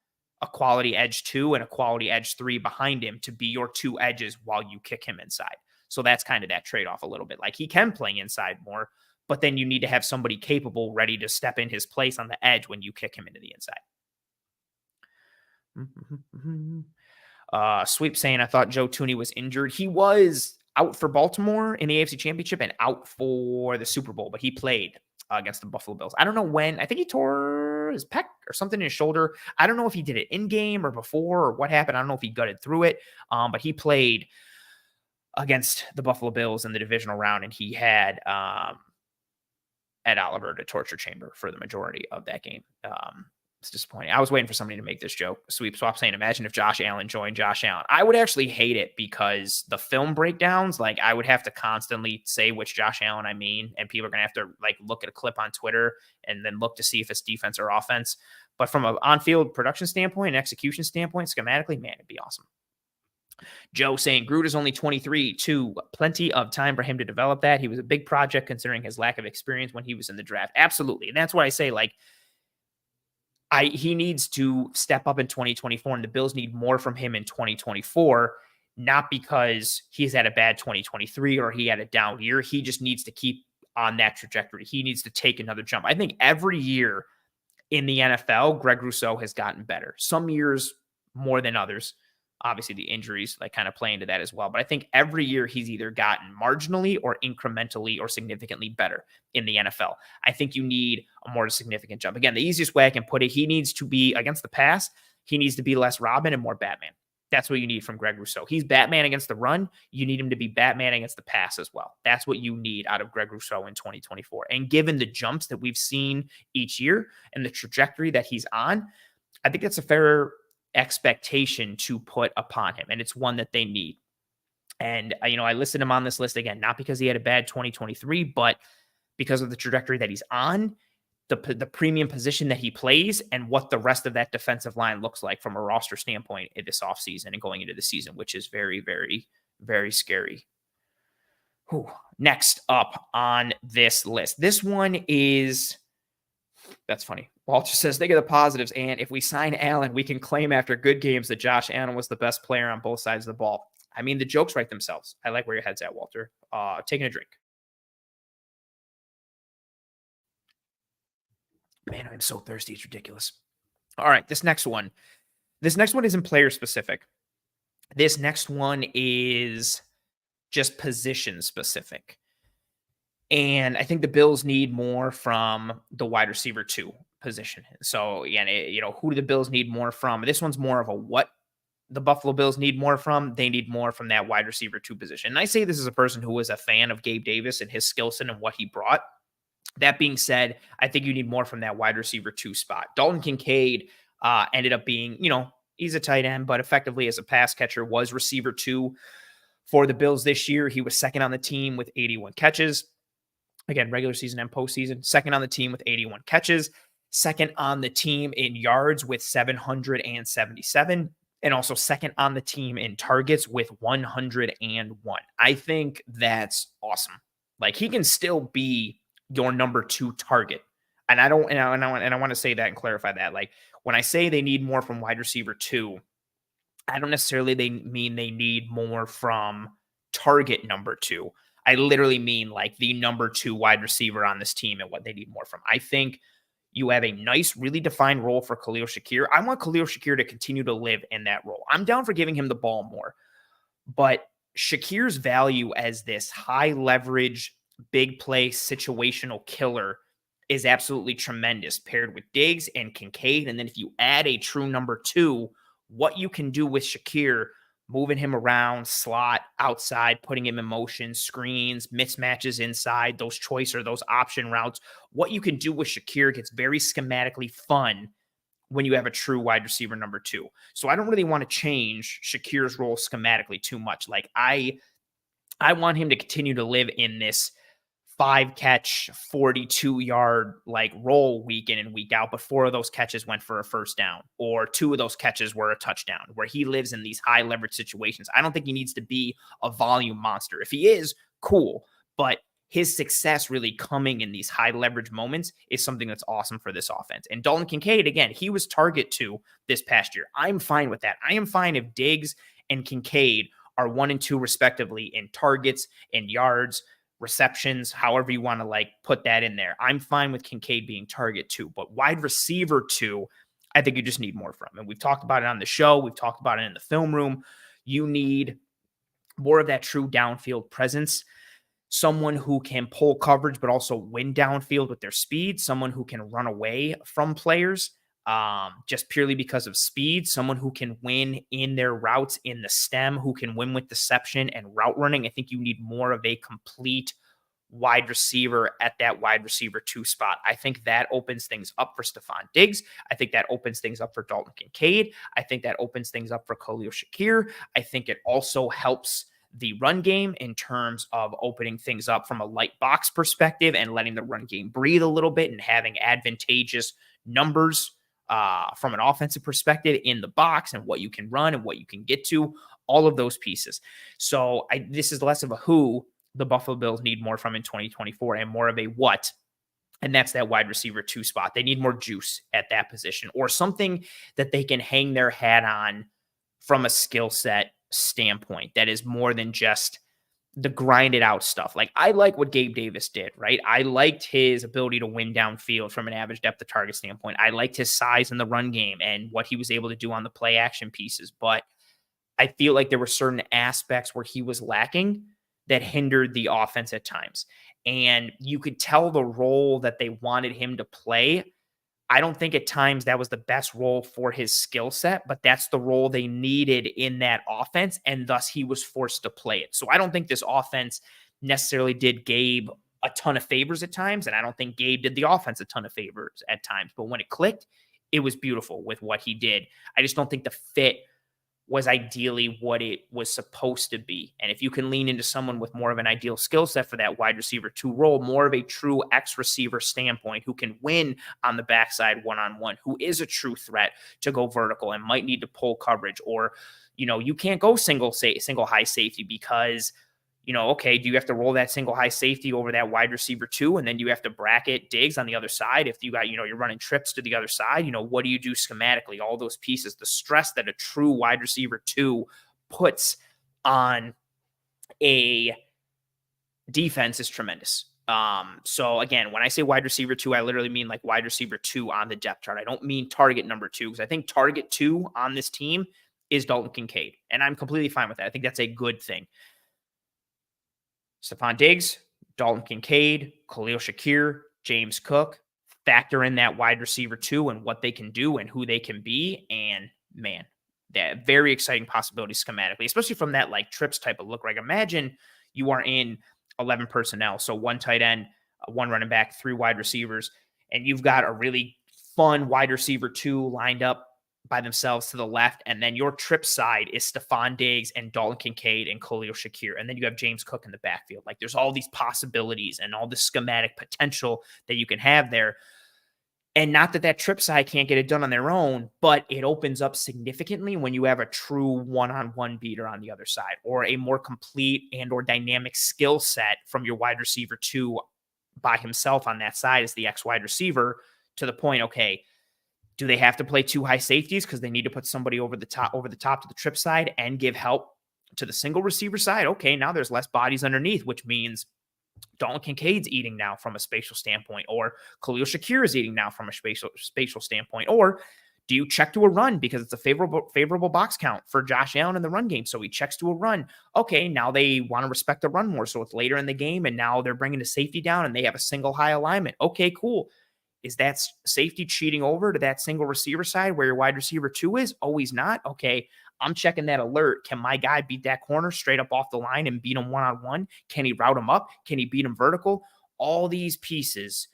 a quality edge 2 and a quality edge 3 behind him to be your 2 edges while you kick him inside. So that's kind of that trade-off a little bit. Like, he can play inside more, but then you need to have somebody capable ready to step in his place on the edge when you kick him into the inside. Sweep saying, I thought Joe Tooney was injured. He was out for Baltimore in the AFC Championship and out for the Super Bowl, but he played against the Buffalo Bills. I don't know when. I think he tore his pec or something in his shoulder. I don't know if he did it in game or before or what happened. I don't know if he gutted through it, but he played against the Buffalo Bills in the divisional round, and he had Ed Oliver to torture chamber for the majority of that game. It's disappointing. I was waiting for somebody to make this joke. Sweep Swap saying, imagine if Josh Allen joined Josh Allen. I would actually hate it because the film breakdowns, like, I would have to constantly say which Josh Allen I mean, and people are going to have to, like, look at a clip on Twitter and then look to see if it's defense or offense. But from an on-field production standpoint and execution standpoint, schematically, man, it'd be awesome. Joe saying, Groot is only 23, too. Plenty of time for him to develop that. He was a big project considering his lack of experience when he was in the draft. Absolutely. And that's why I say, like, he needs to step up in 2024, and the Bills need more from him in 2024, not because he's had a bad 2023 or he had a down year. He just needs to keep on that trajectory. He needs to take another jump. I think every year in the NFL, Greg Rousseau has gotten better. Some years more than others. Obviously, the injuries like kind of play into that as well. But I think every year he's either gotten marginally or incrementally or significantly better in the NFL. I think you need a more significant jump. Again, the easiest way I can put it, he needs to be against the pass. He needs to be less Robin and more Batman. That's what you need from Greg Rousseau. He's Batman against the run. You need him to be Batman against the pass as well. That's what you need out of Greg Rousseau in 2024. And given the jumps that we've seen each year and the trajectory that he's on, I think that's a fair expectation to put upon him, and it's one that they need. And I listed him on this list again, not because he had a bad 2023, but because of the trajectory that he's on, the premium position that he plays, and what the rest of that defensive line looks like from a roster standpoint in this offseason and going into the season, which is very, very, very scary. Whew. Next up on this list, this one is, that's funny. Walter says, think of the positives, and if we sign Allen, we can claim after good games that Josh Allen was the best player on both sides of the ball. I mean, the jokes write themselves. I like where your head's at, Walter. Taking a drink. Man, I'm so thirsty. It's ridiculous. All right, this next one isn't player specific. This next one is just position specific. And I think the Bills need more from the wide receiver 2 position. So again, who do the Bills need more from? This one's more of a what the Buffalo Bills need more from. They need more from that wide receiver 2 position. And I say this as a person who was a fan of Gabe Davis and his skill set and what he brought. That being said, I think you need more from that wide receiver 2 spot. Dalton Kincaid ended up being, he's a tight end, but effectively as a pass catcher was receiver 2 for the Bills this year. He was second on the team with 81 catches. Again, regular season and postseason, second on the team with 81 catches, second on the team in yards with 777, and also second on the team in targets with 101. I think that's awesome. Like, he can still be your number 2 target. And I want to say that and clarify that. Like, when I say they need more from wide receiver 2, I don't necessarily mean they need more from target number two. I literally mean like the number two wide receiver on this team and what they need more from. I think you have a nice, really defined role for Khalil Shakir. I want Khalil Shakir to continue to live in that role. I'm down for giving him the ball more, but Shakir's value as this high leverage, big play, situational killer is absolutely tremendous paired with Diggs and Kincaid. And then if you add a true number two, what you can do with Shakir, moving him around, slot, outside, putting him in motion, screens, mismatches inside, those choice or those option routes, what you can do with Shakir gets very schematically fun when you have a true wide receiver number two. So I don't really want to change Shakir's role schematically too much. Like I want him to continue to live in this 5-catch, 42-yard like role week in and week out, but 4 of those catches went for a first down, or 2 of those catches were a touchdown, where he lives in these high leverage situations. I don't think he needs to be a volume monster. If he is, cool, but his success really coming in these high leverage moments is something that's awesome for this offense. And Dalton Kincaid, again, he was target 2 this past year. I'm fine with that. I am fine if Diggs and Kincaid are 1 and 2 respectively in targets and yards, receptions, however you want to like put that in there. I'm fine with Kincaid being target 2, but wide receiver 2, I think you just need more from. And we've talked about it on the show. We've talked about it in the film room. You need more of that true downfield presence. Someone who can pull coverage, but also win downfield with their speed. Someone who can run away from players just purely because of speed. Someone who can win in their routes in the stem, who can win with deception and route running. I think you need more of a complete wide receiver at that wide receiver 2 spot. I think that opens things up for Stephon Diggs. I think that opens things up for Dalton Kincaid. I think that opens things up for Khalil Shakir. I think it also helps the run game in terms of opening things up from a light box perspective and letting the run game breathe a little bit and having advantageous numbers from an offensive perspective in the box and what you can run and what you can get to, all of those pieces. So this is less of a who the Buffalo Bills need more from in 2024 and more of a what. And that's that wide receiver 2 spot. They need more juice at that position, or something that they can hang their hat on from a skill set standpoint that is more than just the grinded out stuff. Like I like what Gabe Davis did, right? I liked his ability to win downfield from an average depth of target standpoint. I liked his size in the run game and what he was able to do on the play action pieces. But I feel like there were certain aspects where he was lacking that hindered the offense at times. And you could tell the role that they wanted him to play. I don't think at times that was the best role for his skill set, but that's the role they needed in that offense, and thus he was forced to play it. So I don't think this offense necessarily did Gabe a ton of favors at times, and I don't think Gabe did the offense a ton of favors at times. But when it clicked, it was beautiful with what he did. I just don't think the fit was ideally what it was supposed to be. And if you can lean into someone with more of an ideal skill set for that wide receiver 2 role, more of a true X receiver standpoint, who can win on the backside one-on-one, who is a true threat to go vertical and might need to pull coverage, or, you can't go single high safety because, okay, do you have to roll that single high safety over that wide receiver 2, and then you have to bracket Diggs on the other side? If you got, you're running trips to the other side, what do you do schematically? All those pieces, the stress that a true wide receiver 2 puts on a defense is tremendous. So again, when I say wide receiver 2, I literally mean like wide receiver 2 on the depth chart. I don't mean target number 2, because I think target 2 on this team is Dalton Kincaid, and I'm completely fine with that. I think that's a good thing. Stephon Diggs, Dalton Kincaid, Khalil Shakir, James Cook, factor in that wide receiver 2 and what they can do and who they can be. And man, that very exciting possibility schematically, especially from that like trips type of look. Like imagine you are in 11 personnel. So 1 tight end, 1 running back, 3 wide receivers, and you've got a really fun wide receiver 2 lined up by themselves to the left, and then your trip side is Stephon Diggs and Dalton Kincaid and Khalil Shakir, and then you have James Cook in the backfield. Like there's all these possibilities and all this schematic potential that you can have there. And not that trip side can't get it done on their own, but it opens up significantly when you have a true one-on-one beater on the other side, or a more complete and or dynamic skill set from your wide receiver 2 by himself on that side as the X wide receiver, to the point, okay, Do they have to play 2 high safeties because they need to put somebody over the top to the trip side and give help to the single receiver side? Okay, now there's less bodies underneath, which means Dalton Kincaid's eating now from a spatial standpoint, or Khalil Shakir is eating now from a spatial standpoint, or do you check to a run because it's a favorable box count for Josh Allen in the run game? So he checks to a run. Okay, now they want to respect the run more, so it's later in the game, and now they're bringing the safety down, and they have a single high alignment. Okay, cool. Is that safety cheating over to that single receiver side where your wide receiver 2 is? Oh, he's not? Okay, I'm checking that alert. Can my guy beat that corner straight up off the line and beat him one-on-one? Can he route him up? Can he beat him vertical? All these pieces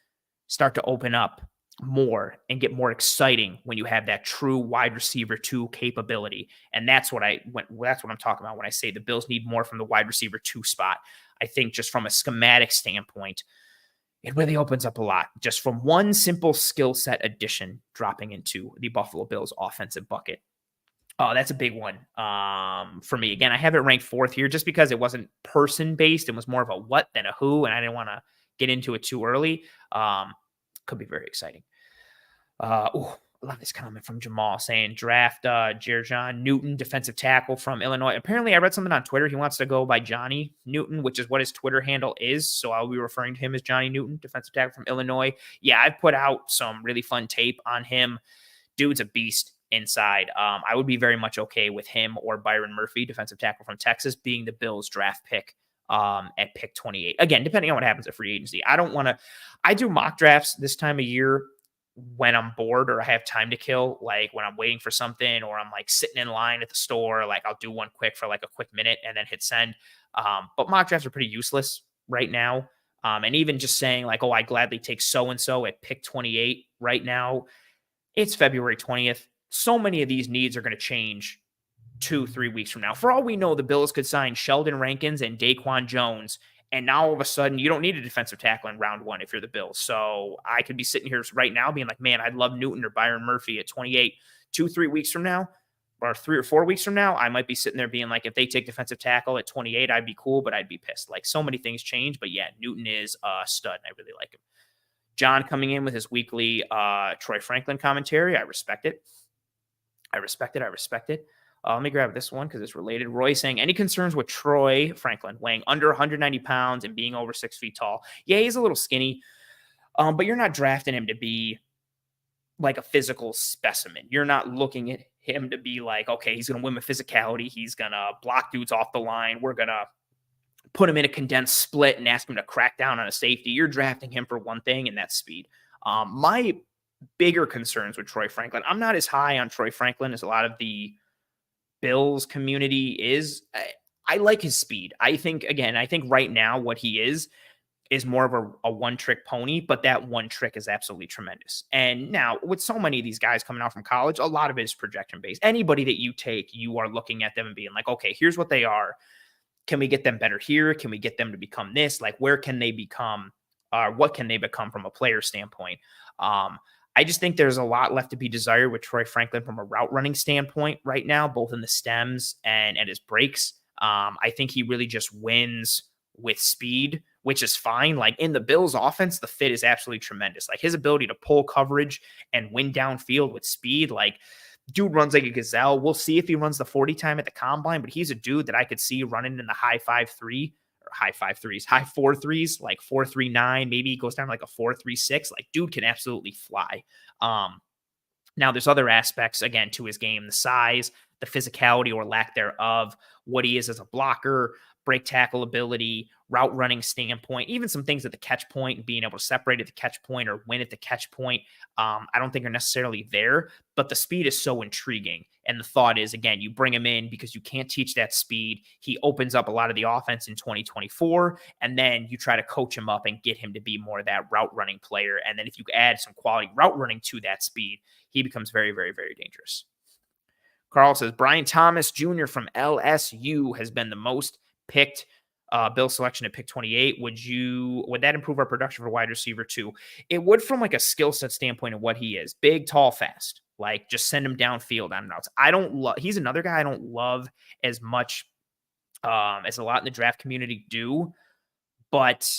start to open up more and get more exciting when you have that true wide receiver 2 capability. And that's what I'm talking about when I say the Bills need more from the wide receiver 2 spot. I think just from a schematic standpoint, it really opens up a lot just from one simple skill set addition dropping into the Buffalo Bills offensive bucket. Oh, that's a big one for me. Again, I have it ranked 4th here just because it wasn't person-based. It was more of a what than a who, and I didn't want to get into it too early. Could be very exciting. I love this comment from Jamal saying draft Jer'Jon Newton, defensive tackle from Illinois. Apparently, I read something on Twitter. He wants to go by Johnny Newton, which is what his Twitter handle is. So I'll be referring to him as Johnny Newton, defensive tackle from Illinois. Yeah, I've put out some really fun tape on him. Dude's a beast inside. I would be very much okay with him or Byron Murphy, defensive tackle from Texas, being the Bills draft pick at pick 28. Again, depending on what happens at free agency. I do mock drafts this time of year when I'm bored or I have time to kill, like when I'm waiting for something or I'm like sitting in line at the store, like I'll do one quick for like a quick minute and then hit send. But mock drafts are pretty useless right now. And even just saying like, oh, I gladly take so-and-so at pick 28 right now. It's February 20th. So many of these needs are going to change 2-3 weeks from now. For all we know, the Bills could sign Sheldon Rankins and Daquan Jones, and now all of a sudden you don't need a defensive tackle in round 1 if you're the Bills. So I could be sitting here right now being like, man, I'd love Newton or Byron Murphy at 28. 2-3 weeks from now, or 3 or 4 weeks from now, I might be sitting there being like, if they take defensive tackle at 28, I'd be cool, but I'd be pissed. Like so many things change, but yeah, Newton is a stud, and I really like him. John coming in with his weekly Troy Franklin commentary. I respect it. Let me grab this one because it's related. Roy saying, any concerns with Troy Franklin weighing under 190 pounds and being over 6 feet tall? Yeah, he's a little skinny, but you're not drafting him to be like a physical specimen. You're not looking at him to be like, okay, he's going to win with physicality. He's going to block dudes off the line. We're going to put him in a condensed split and ask him to crack down on a safety. You're drafting him for one thing, and that's speed. My bigger concerns with Troy Franklin, I'm not as high on Troy Franklin as a lot of the Bills community is. I like his speed. I think right now what he is more of a one-trick pony, but that one trick is absolutely tremendous. And now with so many of these guys coming out from college, a lot of it is projection-based. Anybody that you take, you are looking at them and being like, okay, here's what they are. Can we get them better here? Can we get them to become this? Like, where can they become? What can they become from a player standpoint? I just think there's a lot left to be desired with Troy Franklin from a route running standpoint right now, both in the stems and his breaks. I think he really just wins with speed, which is fine. Like in the Bills offense, the fit is absolutely tremendous. Like his ability to pull coverage and win downfield with speed, like dude runs like a gazelle. We'll see if he runs the 40 time at the combine, but he's a dude that I could see running in the high 4.3s, like 4.39. Maybe he goes down to like a 4.36. Like dude can absolutely fly. Now there's other aspects again to his game, the size, the physicality or lack thereof, what he is as a blocker, break tackle ability, route running standpoint, even some things at the catch point and being able to separate at the catch point or win at the catch point. I don't think are necessarily there, but the speed is so intriguing. And the thought is, again, you bring him in because you can't teach that speed. He opens up a lot of the offense in 2024, and then you try to coach him up and get him to be more of that route running player. And then if you add some quality route running to that speed, he becomes very, very, very dangerous. Carl says, Brian Thomas Jr. from LSU has been the most picked Bill selection at pick 28. Would that improve our production for wide receiver too? It would from like a skill set standpoint of what he is. Big, tall, fast. Like just send him downfield on routes. He's another guy I don't love as much as a lot in the draft community do, but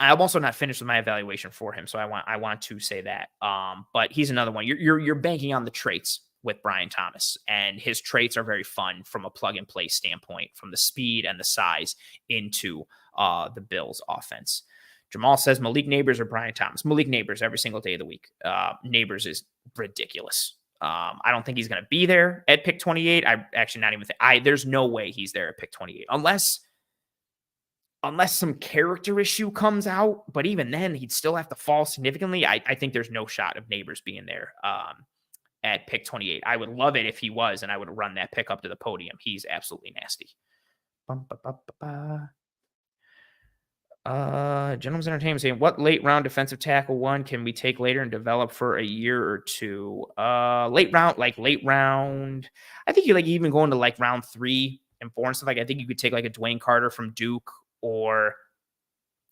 I'm also not finished with my evaluation for him, so I want to say that. But he's another one. You're banking on the traits with Brian Thomas, and his traits are very fun from a plug and play standpoint, from the speed and the size into the Bills offense. Jamal says Malik Neighbors or Brian Thomas. Malik Neighbors every single day of the week. Neighbors is ridiculous. I don't think he's going to be there at pick 28. I actually not even think there's no way he's there at pick 28 unless some character issue comes out. But even then, he'd still have to fall significantly. I think there's no shot of Neighbors being there at pick 28. I would love it if he was, and I would run that pick up to the podium. He's absolutely nasty. Gentleman's Entertainment saying, what late round defensive tackle one can we take later and develop for a year or two? Late round. I think you even go into round 3 and 4 and stuff. I think you could take a Dwayne Carter from Duke, or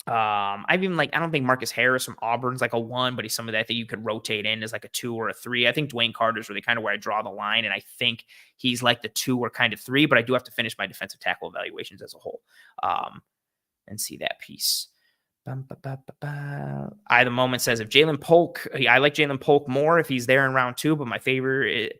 I don't think Marcus Harris from Auburn's a 1, but he's somebody that I think you could rotate in as a 2 or a 3. I think Dwayne Carter's really kind of where I draw the line, and I think he's the 2 or kind of 3, but I do have to finish my defensive tackle evaluations as a whole. And see that piece. I the moment says if Jalen Polk, I like Jalen Polk more if he's there in round 2, but my favorite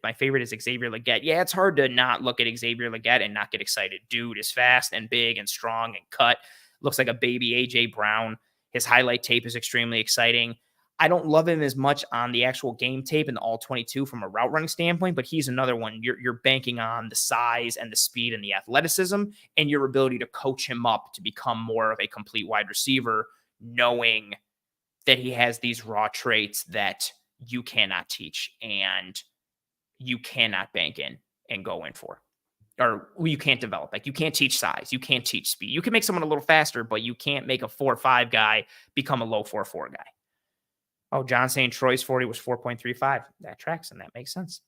is Xavier Legette. Yeah, it's hard to not look at Xavier Legette and not get excited. Dude is fast and big and strong and cut. Looks like a baby AJ Brown. His highlight tape is extremely exciting. I don't love him as much on the actual game tape and the all 22 from a route running standpoint, but he's another one. You're banking on the size and the speed and the athleticism and your ability to coach him up to become more of a complete wide receiver, knowing that he has these raw traits that you cannot teach and you cannot bank in and go in for, or you can't develop. You can't teach size. You can't teach speed. You can make someone a little faster, but you can't make a 4.5 guy become a low 4.4 guy. Oh, John saying Troy's 40 was 4.35. That tracks, and that makes sense.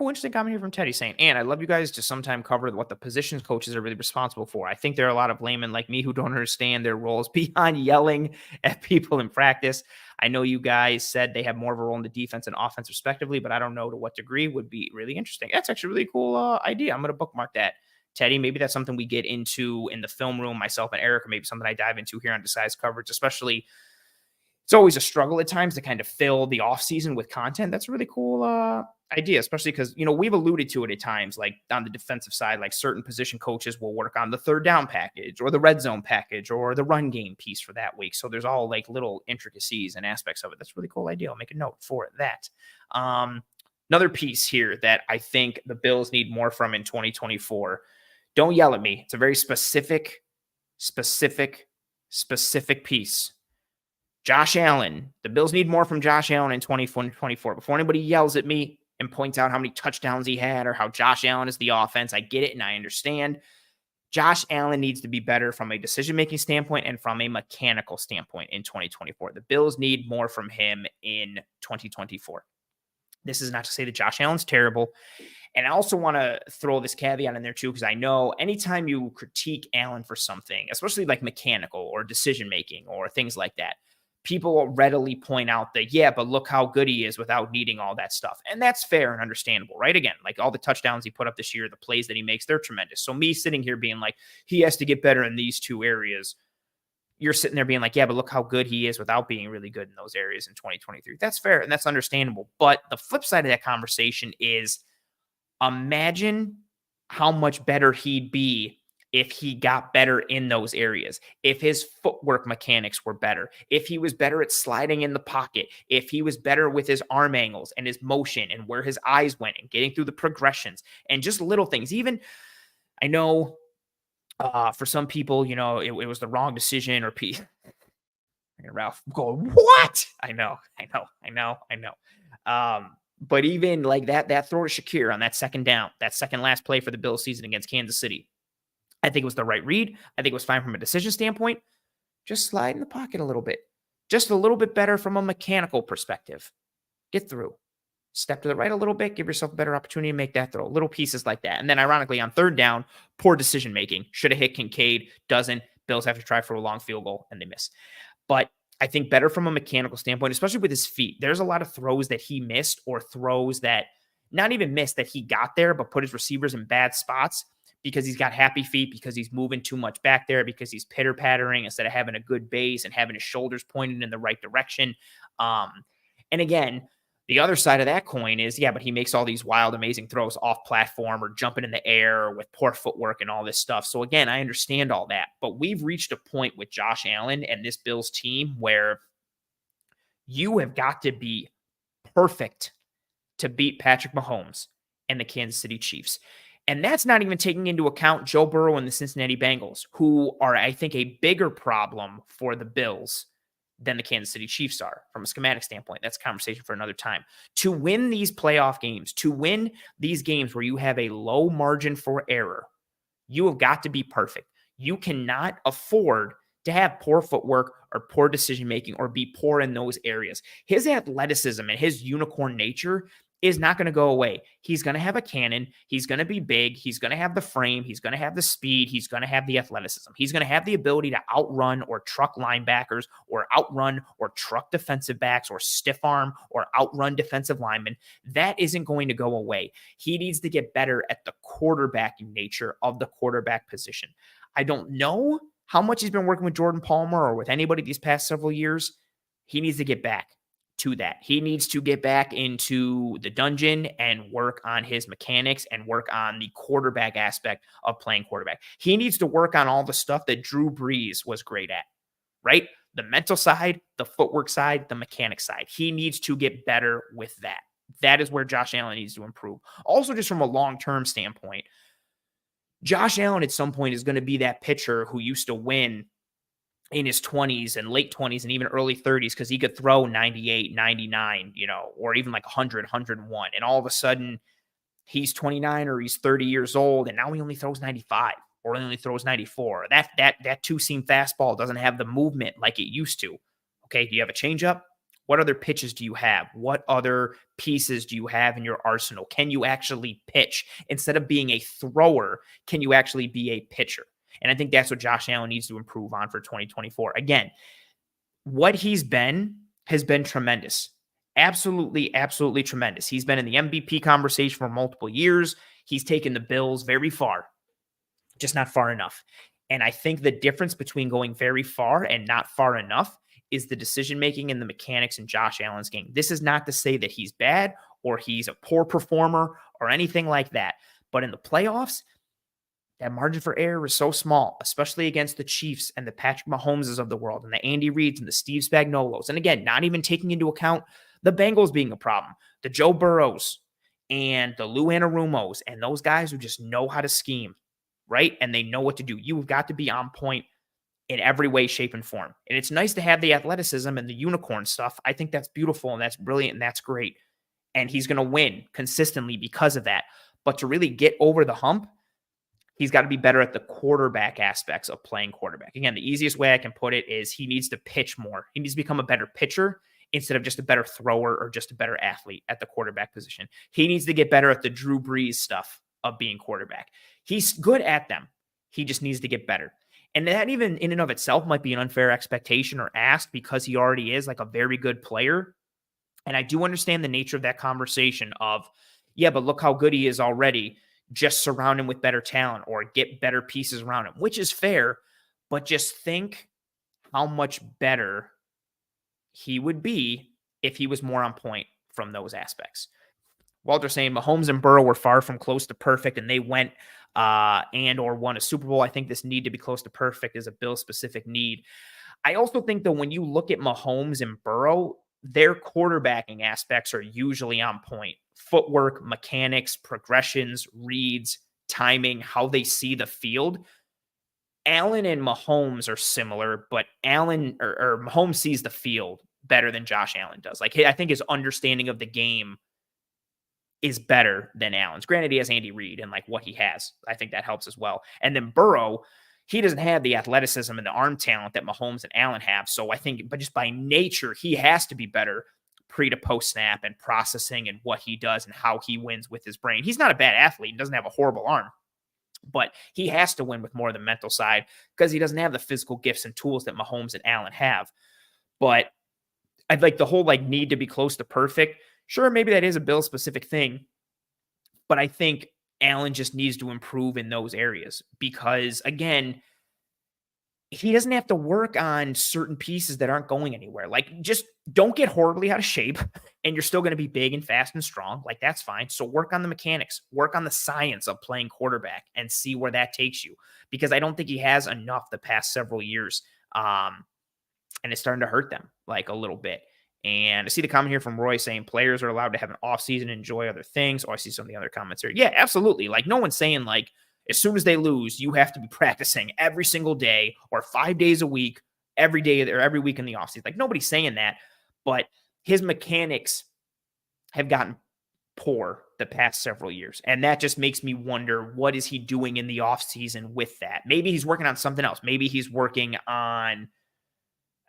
Oh, interesting comment here from Teddy saying, and I love you guys to sometime cover what the positions coaches are really responsible for. I think there are a lot of laymen like me who don't understand their roles beyond yelling at people in practice. I know you guys said they have more of a role in the defense and offense respectively, but I don't know to what degree. Would be really interesting. That's actually a really cool idea. I'm going to bookmark that. Teddy, maybe that's something we get into in the film room, myself and Eric, or maybe something I dive into here on Disguised Coverage, especially. It's always a struggle at times to kind of fill the off season with content. That's a really cool idea, especially because, we've alluded to it at times, on the defensive side, certain position coaches will work on the third down package or the red zone package or the run game piece for that week. So there's all little intricacies and aspects of it. That's a really cool idea. I'll make a note for that. Another piece here that I think the Bills need more from in 2024. Don't yell at me. It's a very specific piece. Josh Allen. The Bills need more from Josh Allen in 2024. Before anybody yells at me and points out how many touchdowns he had or how Josh Allen is the offense, I get it and I understand. Josh Allen needs to be better from a decision-making standpoint and from a mechanical standpoint in 2024. The Bills need more from him in 2024. This is not to say that Josh Allen's terrible. And I also want to throw this caveat in there too, because I know anytime you critique Allen for something, especially mechanical or decision-making or things like that, people will readily point out that, yeah, but look how good he is without needing all that stuff. And that's fair and understandable, right? Again, all the touchdowns he put up this year, the plays that he makes, they're tremendous. So me sitting here being he has to get better in these 2 areas, you're sitting there being yeah, but look how good he is without being really good in those areas in 2023. That's fair and that's understandable. But the flip side of that conversation is imagine how much better he'd be if he got better in those areas, if his footwork mechanics were better, if he was better at sliding in the pocket, if he was better with his arm angles and his motion and where his eyes went and getting through the progressions and just little things. Even I know for some people, it was the wrong decision or Ralph going, what? I know. But even that throw to Shakir on that second down, that second last play for the Bills season against Kansas City, I think it was the right read. I think it was fine from a decision standpoint. Just slide in the pocket a little bit. Just a little bit better from a mechanical perspective. Get through. Step to the right a little bit. Give yourself a better opportunity to make that throw. Little pieces like that. And then ironically on third down, poor decision making. Should have hit Kincaid. Doesn't. Bills have to try for a long field goal and they miss. But I think better from a mechanical standpoint, especially with his feet. There's a lot of throws that he missed or throws that not even missed that he got there, but put his receivers in bad spots because he's got happy feet, because he's moving too much back there, because he's pitter pattering instead of having a good base and having his shoulders pointed in the right direction. Um, and again, the other side of that coin is, yeah, but he makes all these wild, amazing throws off platform or jumping in the air or with poor footwork and all this stuff. So again, I understand all that, but we've reached a point with Josh Allen and this Bills team where you have got to be perfect to beat Patrick Mahomes and the Kansas City Chiefs. And that's not even taking into account Joe Burrow and the Cincinnati Bengals, who are, I think, a bigger problem for the Bills than the Kansas City Chiefs are from a schematic standpoint. That's a conversation for another time. To win these playoff games, to win these games where you have a low margin for error, you have got to be perfect. You cannot afford to have poor footwork or poor decision making or be poor in those areas. His athleticism and his unicorn nature is not going to go away. He's going to have a cannon. He's going to be big. He's going to have the frame. He's going to have the speed. He's going to have the athleticism. He's going to have the ability to outrun or truck linebackers or outrun or truck defensive backs or stiff arm or outrun defensive linemen. That isn't going to go away. He needs to get better at the quarterbacking nature of the quarterback position. I don't know how much he's been working with Jordan Palmer or with anybody these past several years. He needs to get back to that. He needs to get back into the dungeon and work on his mechanics and work on the quarterback aspect of playing quarterback. He needs to work on all the stuff that Drew Brees was great at, right? The mental side, the footwork side, the mechanic side. He needs to get better with that. That is where Josh Allen needs to improve. Also, just from a long-term standpoint, Josh Allen at some point is going to be that pitcher who used to win in his 20s and late 20s and even early 30s because he could throw 98, 99, or even like 100, 101. And all of a sudden, he's 29 or he's 30 years old, and now he only throws 95 or only throws 94. That two-seam fastball doesn't have the movement like it used to. Okay, do you have a changeup? What other pitches do you have? What other pieces do you have in your arsenal? Can you actually pitch? Instead of being a thrower, can you actually be a pitcher? And I think that's what Josh Allen needs to improve on for 2024. Again, what he's been has been tremendous. Absolutely, absolutely tremendous. He's been in the MVP conversation for multiple years. He's taken the Bills very far, just not far enough. And I think the difference between going very far and not far enough is the decision-making and the mechanics in Josh Allen's game. This is not to say that he's bad or he's a poor performer or anything like that. But in the playoffs, that margin for error is so small, especially against the Chiefs and the Patrick Mahomeses of the world and the Andy Reids and the Steve Spagnuolos. And again, not even taking into account the Bengals being a problem, the Joe Burrows and the Lou Anarumos and those guys who just know how to scheme, right? And they know what to do. You've got to be on point in every way, shape, and form. And it's nice to have the athleticism and the unicorn stuff. I think that's beautiful and that's brilliant and that's great. And he's going to win consistently because of that. But to really get over the hump, he's got to be better at the quarterback aspects of playing quarterback. Again, the easiest way I can put it is he needs to pitch more. He needs to become a better pitcher instead of just a better thrower or just a better athlete at the quarterback position. He needs to get better at the Drew Brees stuff of being quarterback. He's good at them. He just needs to get better. And that even in and of itself might be an unfair expectation or ask because he already is like a very good player. And I do understand the nature of that conversation of, yeah, but look how good he is already. Just surround him with better talent or get better pieces around him, which is fair. But just think how much better he would be if he was more on point from those aspects. Walter saying Mahomes and Burrow were far from close to perfect, and they went and or won a Super Bowl. I think this need to be close to perfect is a Bill-specific need. I also think that when you look at Mahomes and Burrow, their quarterbacking aspects are usually on point. Footwork, mechanics, progressions, reads, timing, how they see the field. Allen and Mahomes are similar, but Allen or Mahomes sees the field better than Josh Allen does. Like, I think his understanding of the game is better than Allen's. Granted, he has Andy Reid and like what he has. I think that helps as well. And then Burrow, he doesn't have the athleticism and the arm talent that Mahomes and Allen have. So I think, but just by nature, he has to be better pre to post snap and processing and what he does and how he wins with his brain. He's not a bad athlete and doesn't have a horrible arm, but he has to win with more of the mental side because he doesn't have the physical gifts and tools that Mahomes and Allen have. But I'd like the whole like need to be close to perfect. Sure, maybe that is a Bill specific thing, but I think Allen just needs to improve in those areas because, again, he doesn't have to work on certain pieces that aren't going anywhere. Like, just don't get horribly out of shape, and you're still going to be big and fast and strong. Like, that's fine. So work on the mechanics, work on the science of playing quarterback, and see where that takes you. Because I don't think he has enough the past several years, and it's starting to hurt them like a little bit. And I see the comment here from Roy saying players are allowed to have an off season and enjoy other things. Oh, I see some of the other comments here. Yeah, absolutely. Like, no one's saying like, as soon as they lose, you have to be practicing every single day or 5 days a week, every day or every week in the offseason. Like, nobody's saying that, but his mechanics have gotten poor the past several years. And that just makes me wonder, what is he doing in the offseason with that? Maybe he's working on something else. Maybe he's working on,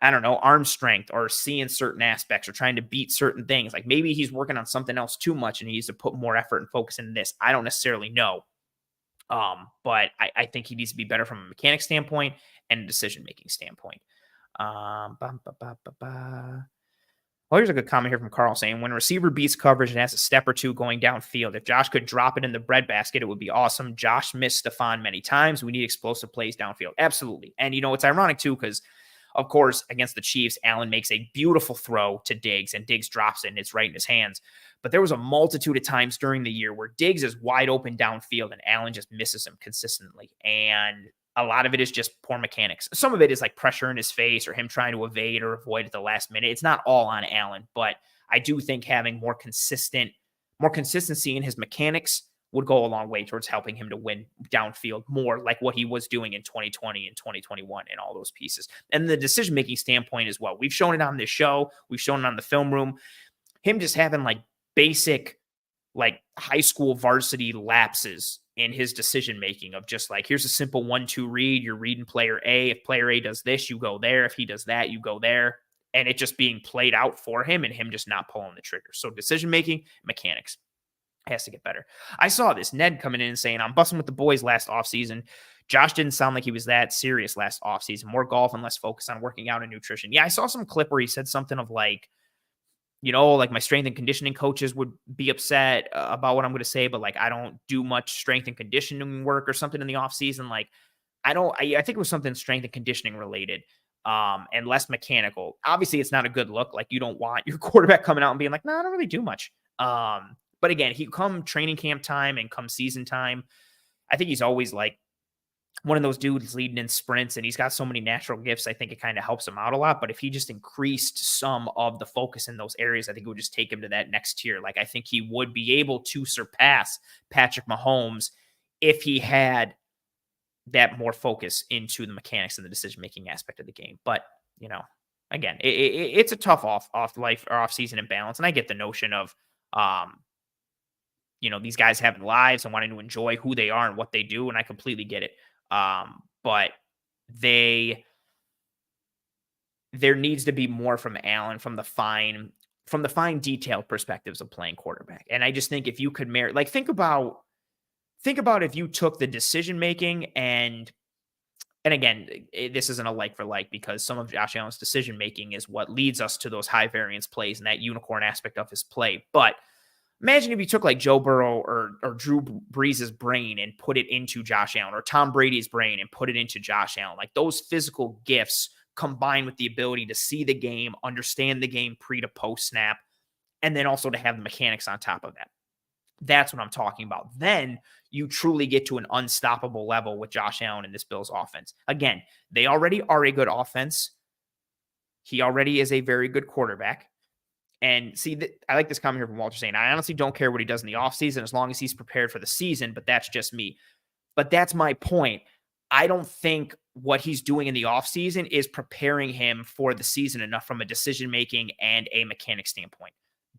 I don't know, arm strength or seeing certain aspects or trying to beat certain things. Like, maybe he's working on something else too much and he needs to put more effort and focus into this. I don't necessarily know. But I think he needs to be better from a mechanic standpoint and a decision-making standpoint. Well, here's a good comment here from Carl saying, when a receiver beats coverage and has a step or two going downfield, if Josh could drop it in the breadbasket, it would be awesome. Josh missed Stephon many times. We need explosive plays downfield. Absolutely. And, it's ironic, too, because, of course, against the Chiefs, Allen makes a beautiful throw to Diggs, and Diggs drops it, and it's right in his hands. But there was a multitude of times during the year where Diggs is wide open downfield, and Allen just misses him consistently. And a lot of it is just poor mechanics. Some of it is like pressure in his face or him trying to evade or avoid at the last minute. It's not all on Allen, but I do think having more consistency in his mechanics would go a long way towards helping him to win downfield more, like what he was doing in 2020 and 2021 and all those pieces. And the decision-making standpoint as well. We've shown it on this show. We've shown it on the film room. Him just having like basic, like high school varsity lapses in his decision-making of just like, here's a simple 1-2 read. You're reading player A. If player A does this, you go there. If he does that, you go there. And it just being played out for him and him just not pulling the trigger. So decision-making, mechanics has to get better. I saw this Ned coming in and saying, I'm busting with the boys last offseason. Josh didn't sound like he was that serious last offseason. More golf and less focus on working out and nutrition. Yeah, I saw some clip where he said something of like, like my strength and conditioning coaches would be upset about what I'm going to say, but like, I don't do much strength and conditioning work or something in the offseason. Like, I think it was something strength and conditioning related, and less mechanical. Obviously, it's not a good look. Like, you don't want your quarterback coming out and being like, no, I don't really do much. But again, he come training camp time and come season time, I think he's always like one of those dudes leading in sprints, and he's got so many natural gifts. I think it kind of helps him out a lot. But if he just increased some of the focus in those areas, I think it would just take him to that next tier. Like, I think he would be able to surpass Patrick Mahomes if he had that more focus into the mechanics and the decision-making aspect of the game. But, again, it's a tough off season imbalance. And I get the notion of, these guys having lives and wanting to enjoy who they are and what they do. And I completely get it. But there needs to be more from Allen from the fine detailed perspectives of playing quarterback. And I just think if you could think about if you took the decision making and again, this isn't a like for like, because some of Josh Allen's decision making is what leads us to those high variance plays and that unicorn aspect of his play. But imagine if you took like Joe Burrow or Drew Brees' brain and put it into Josh Allen, or Tom Brady's brain and put it into Josh Allen. Like, those physical gifts combined with the ability to see the game, understand the game pre to post snap, and then also to have the mechanics on top of that. That's what I'm talking about. Then you truly get to an unstoppable level with Josh Allen in this Bills offense. Again, they already are a good offense. He already is a very good quarterback. And see, I like this comment here from Walter saying, I honestly don't care what he does in the offseason as long as he's prepared for the season, but that's just me. But that's my point. I don't think what he's doing in the offseason is preparing him for the season enough from a decision-making and a mechanic standpoint.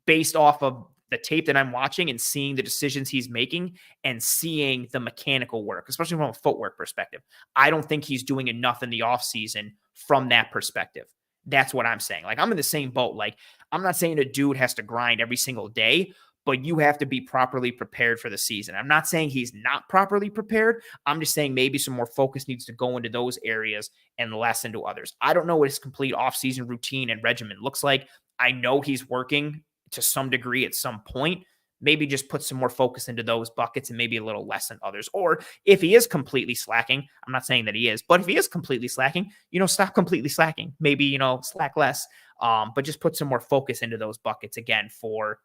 Based off of the tape that I'm watching and seeing the decisions he's making and seeing the mechanical work, especially from a footwork perspective, I don't think he's doing enough in the offseason from that perspective. That's what I'm saying. Like, I'm in the same boat. Like, I'm not saying a dude has to grind every single day, but you have to be properly prepared for the season. I'm not saying he's not properly prepared. I'm just saying maybe some more focus needs to go into those areas and less into others. I don't know what his complete offseason routine and regimen looks like. I know he's working to some degree at some point. maybe just put some more focus into those buckets and maybe a little less in others. Or if he is completely slacking, I'm not saying that he is, but if he is completely slacking, stop completely slacking. Maybe, slack less, but just put some more focus into those buckets again from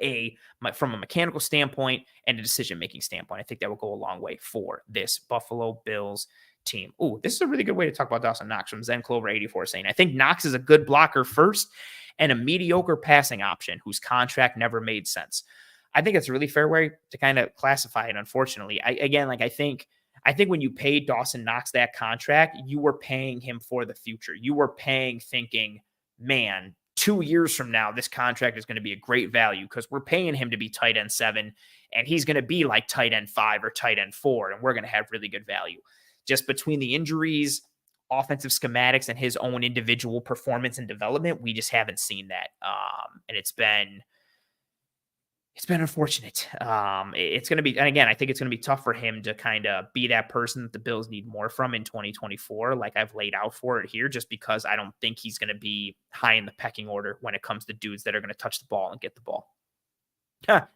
a mechanical standpoint and a decision-making standpoint. I think that will go a long way for this Buffalo Bills team. Ooh, this is a really good way to talk about Dawson Knox from Zen Clover 84 saying, I think Knox is a good blocker first and a mediocre passing option whose contract never made sense. I think it's a really fair way to kind of classify it, unfortunately. I think when you paid Dawson Knox that contract, you were paying him for the future. You were paying thinking, man, 2 years from now, this contract is going to be a great value because we're paying him to be tight end 7 and he's going to be like tight end 5 or tight end 4. And we're going to have really good value. Just between the injuries, offensive schematics, and his own individual performance and development, we just haven't seen that. And it's been unfortunate. It's going to be, and again, I think it's going to be tough for him to kind of be that person that the Bills need more from in 2024, like I've laid out for it here, just because I don't think he's going to be high in the pecking order when it comes to dudes that are going to touch the ball and get the ball.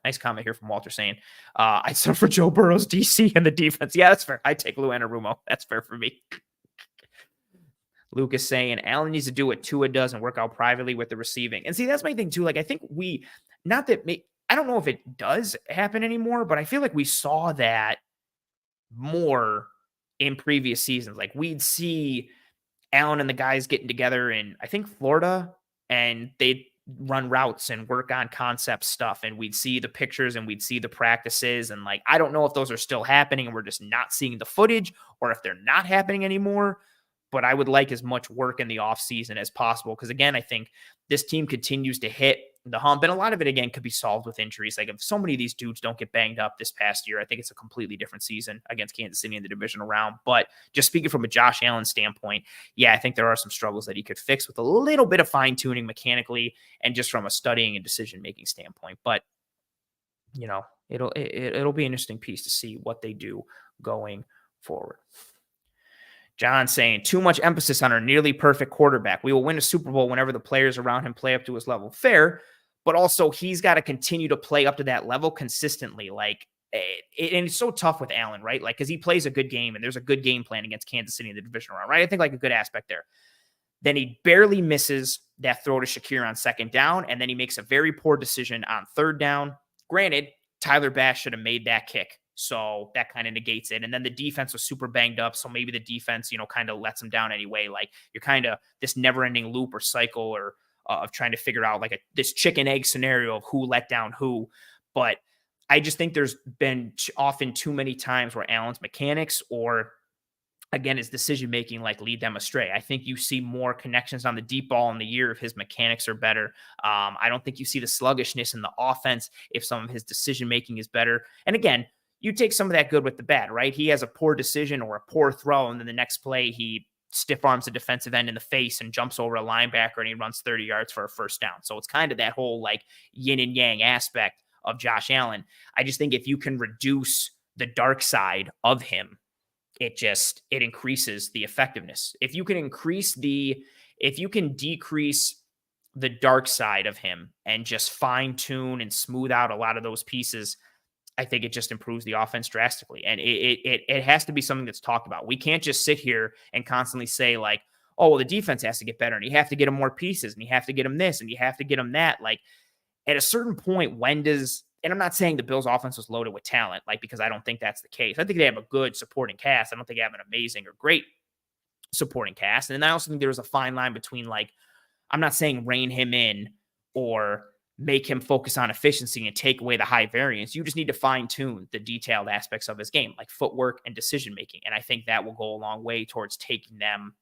Nice comment here from Walter saying, I still for Joe Burrow's DC and the defense. Yeah, that's fair. I take Lou Anarumo. That's fair for me. Lucas saying Allen needs to do what Tua does and work out privately with the receiving. And see, that's my thing too. Like, I think I don't know if it does happen anymore, but I feel like we saw that more in previous seasons. Like, we'd see Allen and the guys getting together in, I think, Florida, and they'd run routes and work on concept stuff. And we'd see the pictures and we'd see the practices. And like, I don't know if those are still happening and we're just not seeing the footage or if they're not happening anymore. But I would like as much work in the offseason as possible. Because again, I think this team continues to hit the hump. And a lot of it, again, could be solved with injuries. Like, if so many of these dudes don't get banged up this past year, I think it's a completely different season against Kansas City in the divisional round. But just speaking from a Josh Allen standpoint, yeah, I think there are some struggles that he could fix with a little bit of fine-tuning mechanically and just from a studying and decision-making standpoint. But, it'll be an interesting piece to see what they do going forward. John saying, too much emphasis on our nearly perfect quarterback. We will win a Super Bowl whenever the players around him play up to his level. Fair, but also he's got to continue to play up to that level consistently. Like, and it's so tough with Allen, right? Like, because he plays a good game and there's a good game plan against Kansas City in the divisional round, right? I think like a good aspect there. Then he barely misses that throw to Shakir on second down, and then he makes a very poor decision on third down. Granted, Tyler Bass should have made that kick. So that kind of negates it. And then the defense was super banged up. So maybe the defense, kind of lets them down anyway. Like, you're kind of this never ending loop or cycle or of trying to figure out like this chicken egg scenario of who let down who. But I just think there's been often too many times where Allen's mechanics or again, his decision-making like lead them astray. I think you see more connections on the deep ball in the year if his mechanics are better. I don't think you see the sluggishness in the offense if some of his decision-making is better. And again, you take some of that good with the bad, right? He has a poor decision or a poor throw, and then the next play, he stiff arms a defensive end in the face and jumps over a linebacker and he runs 30 yards for a first down. So it's kind of that whole like yin and yang aspect of Josh Allen. I just think if you can reduce the dark side of him, it increases the effectiveness. If you can decrease the dark side of him and just fine tune and smooth out a lot of those pieces, I think it just improves the offense drastically. And it has to be something that's talked about. We can't just sit here and constantly say like, oh, well, the defense has to get better and you have to get him more pieces and you have to get him this and you have to get him that. Like, at a certain point, and I'm not saying the Bills offense was loaded with talent, like, because I don't think that's the case. I think they have a good supporting cast. I don't think they have an amazing or great supporting cast. And I also think there's a fine line between like, I'm not saying rein him in or make him focus on efficiency and take away the high variance. You just need to fine tune the detailed aspects of his game, like footwork and decision-making. And I think that will go a long way towards taking him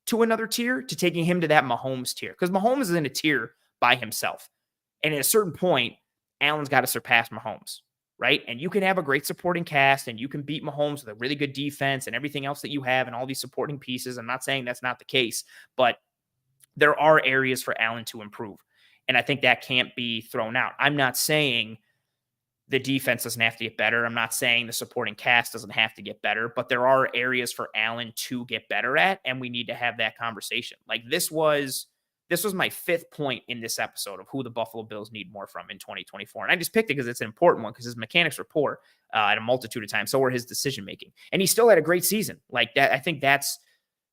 to another tier, to taking him to that Mahomes tier. Because Mahomes is in a tier by himself. And at a certain point, Allen's got to surpass Mahomes, right? And you can have a great supporting cast and you can beat Mahomes with a really good defense and everything else that you have and all these supporting pieces. I'm not saying that's not the case, but there are areas for Allen to improve. And I think that can't be thrown out. I'm not saying the defense doesn't have to get better. I'm not saying the supporting cast doesn't have to get better, but there are areas for Allen to get better at, and we need to have that conversation. Like, this was This was my 5th point in this episode of who the Buffalo Bills need more from in 2024. And I just picked it because it's an important one because his mechanics were poor at a multitude of times. So were his decision making. And he still had a great season. Like that, I think that's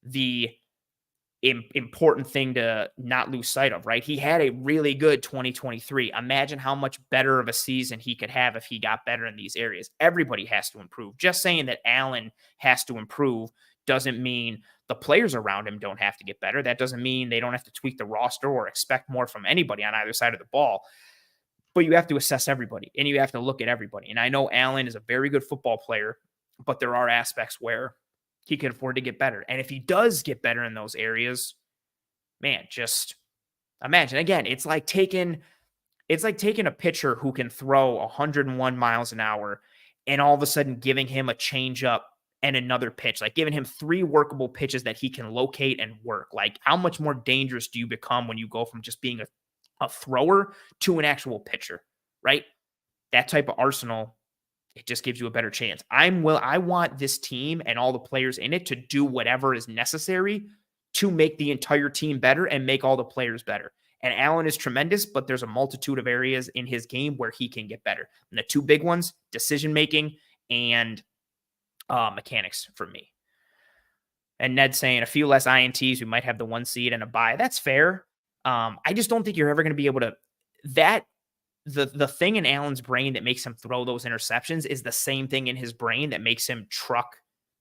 the important thing to not lose sight of, right? He had a really good 2023. Imagine how much better of a season he could have if he got better in these areas. Everybody has to improve. Just saying that Allen has to improve doesn't mean the players around him don't have to get better. That doesn't mean they don't have to tweak the roster or expect more from anybody on either side of the ball. But you have to assess everybody and you have to look at everybody. And I know Allen is a very good football player, but there are aspects where he can afford to get better. And if he does get better in those areas, man, just imagine. Again, it's like taking a pitcher who can throw 101 miles an hour and all of a sudden giving him a changeup and another pitch, like giving him 3 workable pitches that he can locate and work. Like, how much more dangerous do you become when you go from just being a thrower to an actual pitcher, right? That type of arsenal, it just gives you a better chance. I want this team and all the players in it to do whatever is necessary to make the entire team better and make all the players better. And Allen is tremendous, but there's a multitude of areas in his game where he can get better. And the 2 big ones, decision-making and mechanics for me. And Ned saying a few less INTs, we might have the 1 seed and a bye. That's fair. I just don't think you're ever going to be able to the thing in Allen's brain that makes him throw those interceptions is the same thing in his brain that makes him truck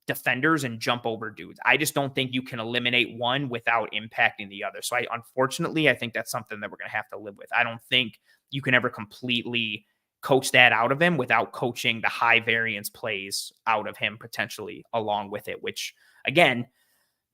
defenders and jump over dudes. I just don't think you can eliminate one without impacting the other. So unfortunately, I think that's something that we're going to have to live with. I don't think you can ever completely coach that out of him without coaching the high variance plays out of him potentially along with it, which again,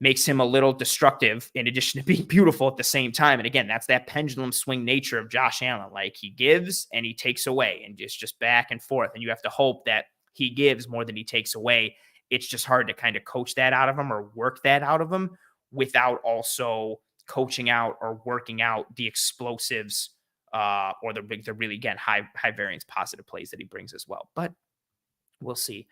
makes him a little destructive in addition to being beautiful at the same time. And again, that's that pendulum swing nature of Josh Allen. Like, he gives and he takes away and just back and forth. And you have to hope that he gives more than he takes away. It's just hard to kind of coach that out of him or work that out of him without also coaching out or working out the explosives or the really, again, high variance positive plays that he brings as well. But we'll see.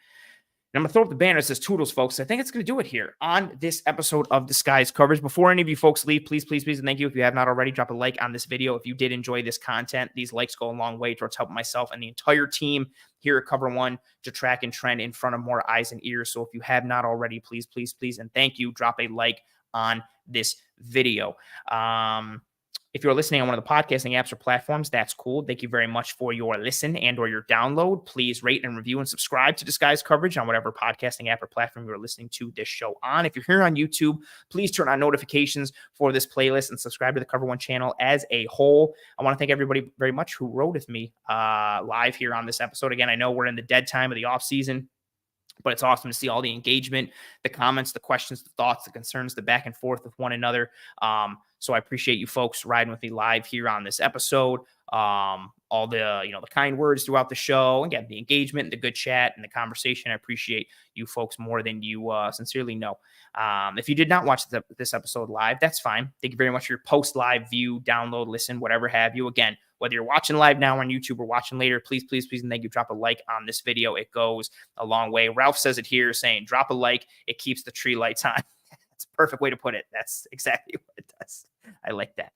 And I'm going to throw up the banner that says Toodles, folks. I think it's going to do it here on this episode of Disguise Coverage. Before any of you folks leave, please, and thank you. If you have not already, drop a like on this video. If you did enjoy this content, these likes go a long way towards helping myself and the entire team here at Cover One to track and trend in front of more eyes and ears. So if you have not already, please, and thank you, drop a like on this video. If you're listening on one of the podcasting apps or platforms, that's cool. Thank you very much for your listen and or your download. Please rate and review and subscribe to Disguise Coverage on whatever podcasting app or platform you're listening to this show on. If you're here on YouTube, please turn on notifications for this playlist and subscribe to the Cover One channel as a whole. I want to thank everybody very much who rode with me live here on this episode. Again, I know we're in the dead time of the off season, but it's awesome to see all the engagement, the comments, the questions, the thoughts, the concerns, the back and forth with one another. So I appreciate you folks riding with me live here on this episode. All the, the kind words throughout the show, again, the engagement, the good chat, and the conversation. I appreciate you folks more than you sincerely know. If you did not watch this episode live, that's fine. Thank you very much for your post-live view, download, listen, whatever have you. Again, whether you're watching live now on YouTube or watching later, please, and thank you. Drop a like on this video. It goes a long way. Ralph says it here, saying, drop a like. It keeps the tree lights on. That's a perfect way to put it. That's exactly what it does. I like that.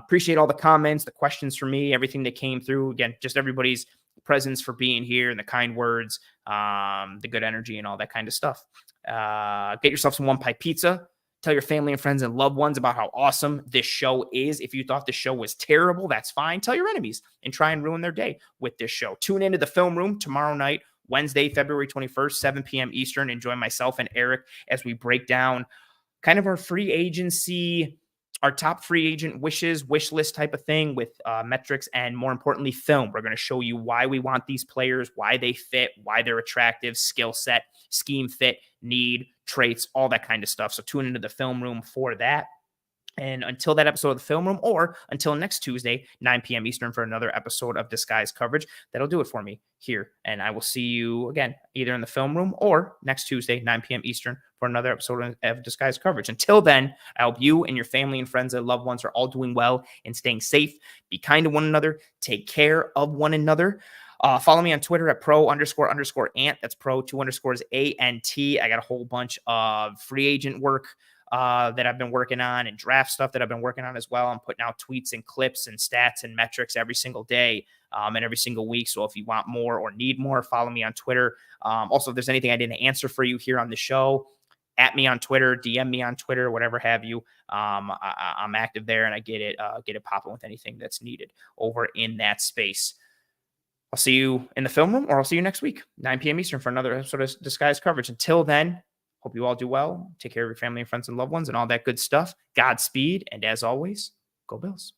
Appreciate all the comments, the questions from me, everything that came through. Again, just everybody's presence for being here and the kind words, the good energy and all that kind of stuff. Get yourself some One Pie Pizza. Tell your family and friends and loved ones about how awesome this show is. If you thought the show was terrible, that's fine. Tell your enemies and try and ruin their day with this show. Tune into the Film Room tomorrow night, Wednesday, February 21st, 7 p.m. Eastern. And join myself and Eric as we break down kind of our free agency, our top free agent wish list type of thing with metrics and, more importantly, film. We're going to show you why we want these players, why they fit, why they're attractive, skill set, scheme fit, need, traits, all that kind of stuff. So tune into the Film Room for that. And until that episode of the Film Room, or until next Tuesday, 9 p.m. Eastern, for another episode of Disguise Coverage, that'll do it for me here. And I will see you again, either in the Film Room or next Tuesday, 9 p.m. Eastern, for another episode of Disguise Coverage. Until then, I hope you and your family and friends and loved ones are all doing well and staying safe. Be kind to one another. Take care of one another. Follow me on Twitter at pro__ant. That's pro 2 underscores ANT. I got a whole bunch of free agent work that I've been working on, and draft stuff that I've been working on as well. I'm putting out tweets and clips and stats and metrics every single day and every single week. So if you want more or need more, follow me on Twitter. Also, if there's anything I didn't answer for you here on the show, at me on Twitter, DM me on Twitter, whatever have you. I'm active there, and I get it popping with anything that's needed over in that space. I'll see you in the film room, or I'll see you next week, 9 p.m. Eastern, for another episode of Disguised Coverage. Until then, hope you all do well. Take care of your family and friends and loved ones and all that good stuff. Godspeed. And as always, go Bills.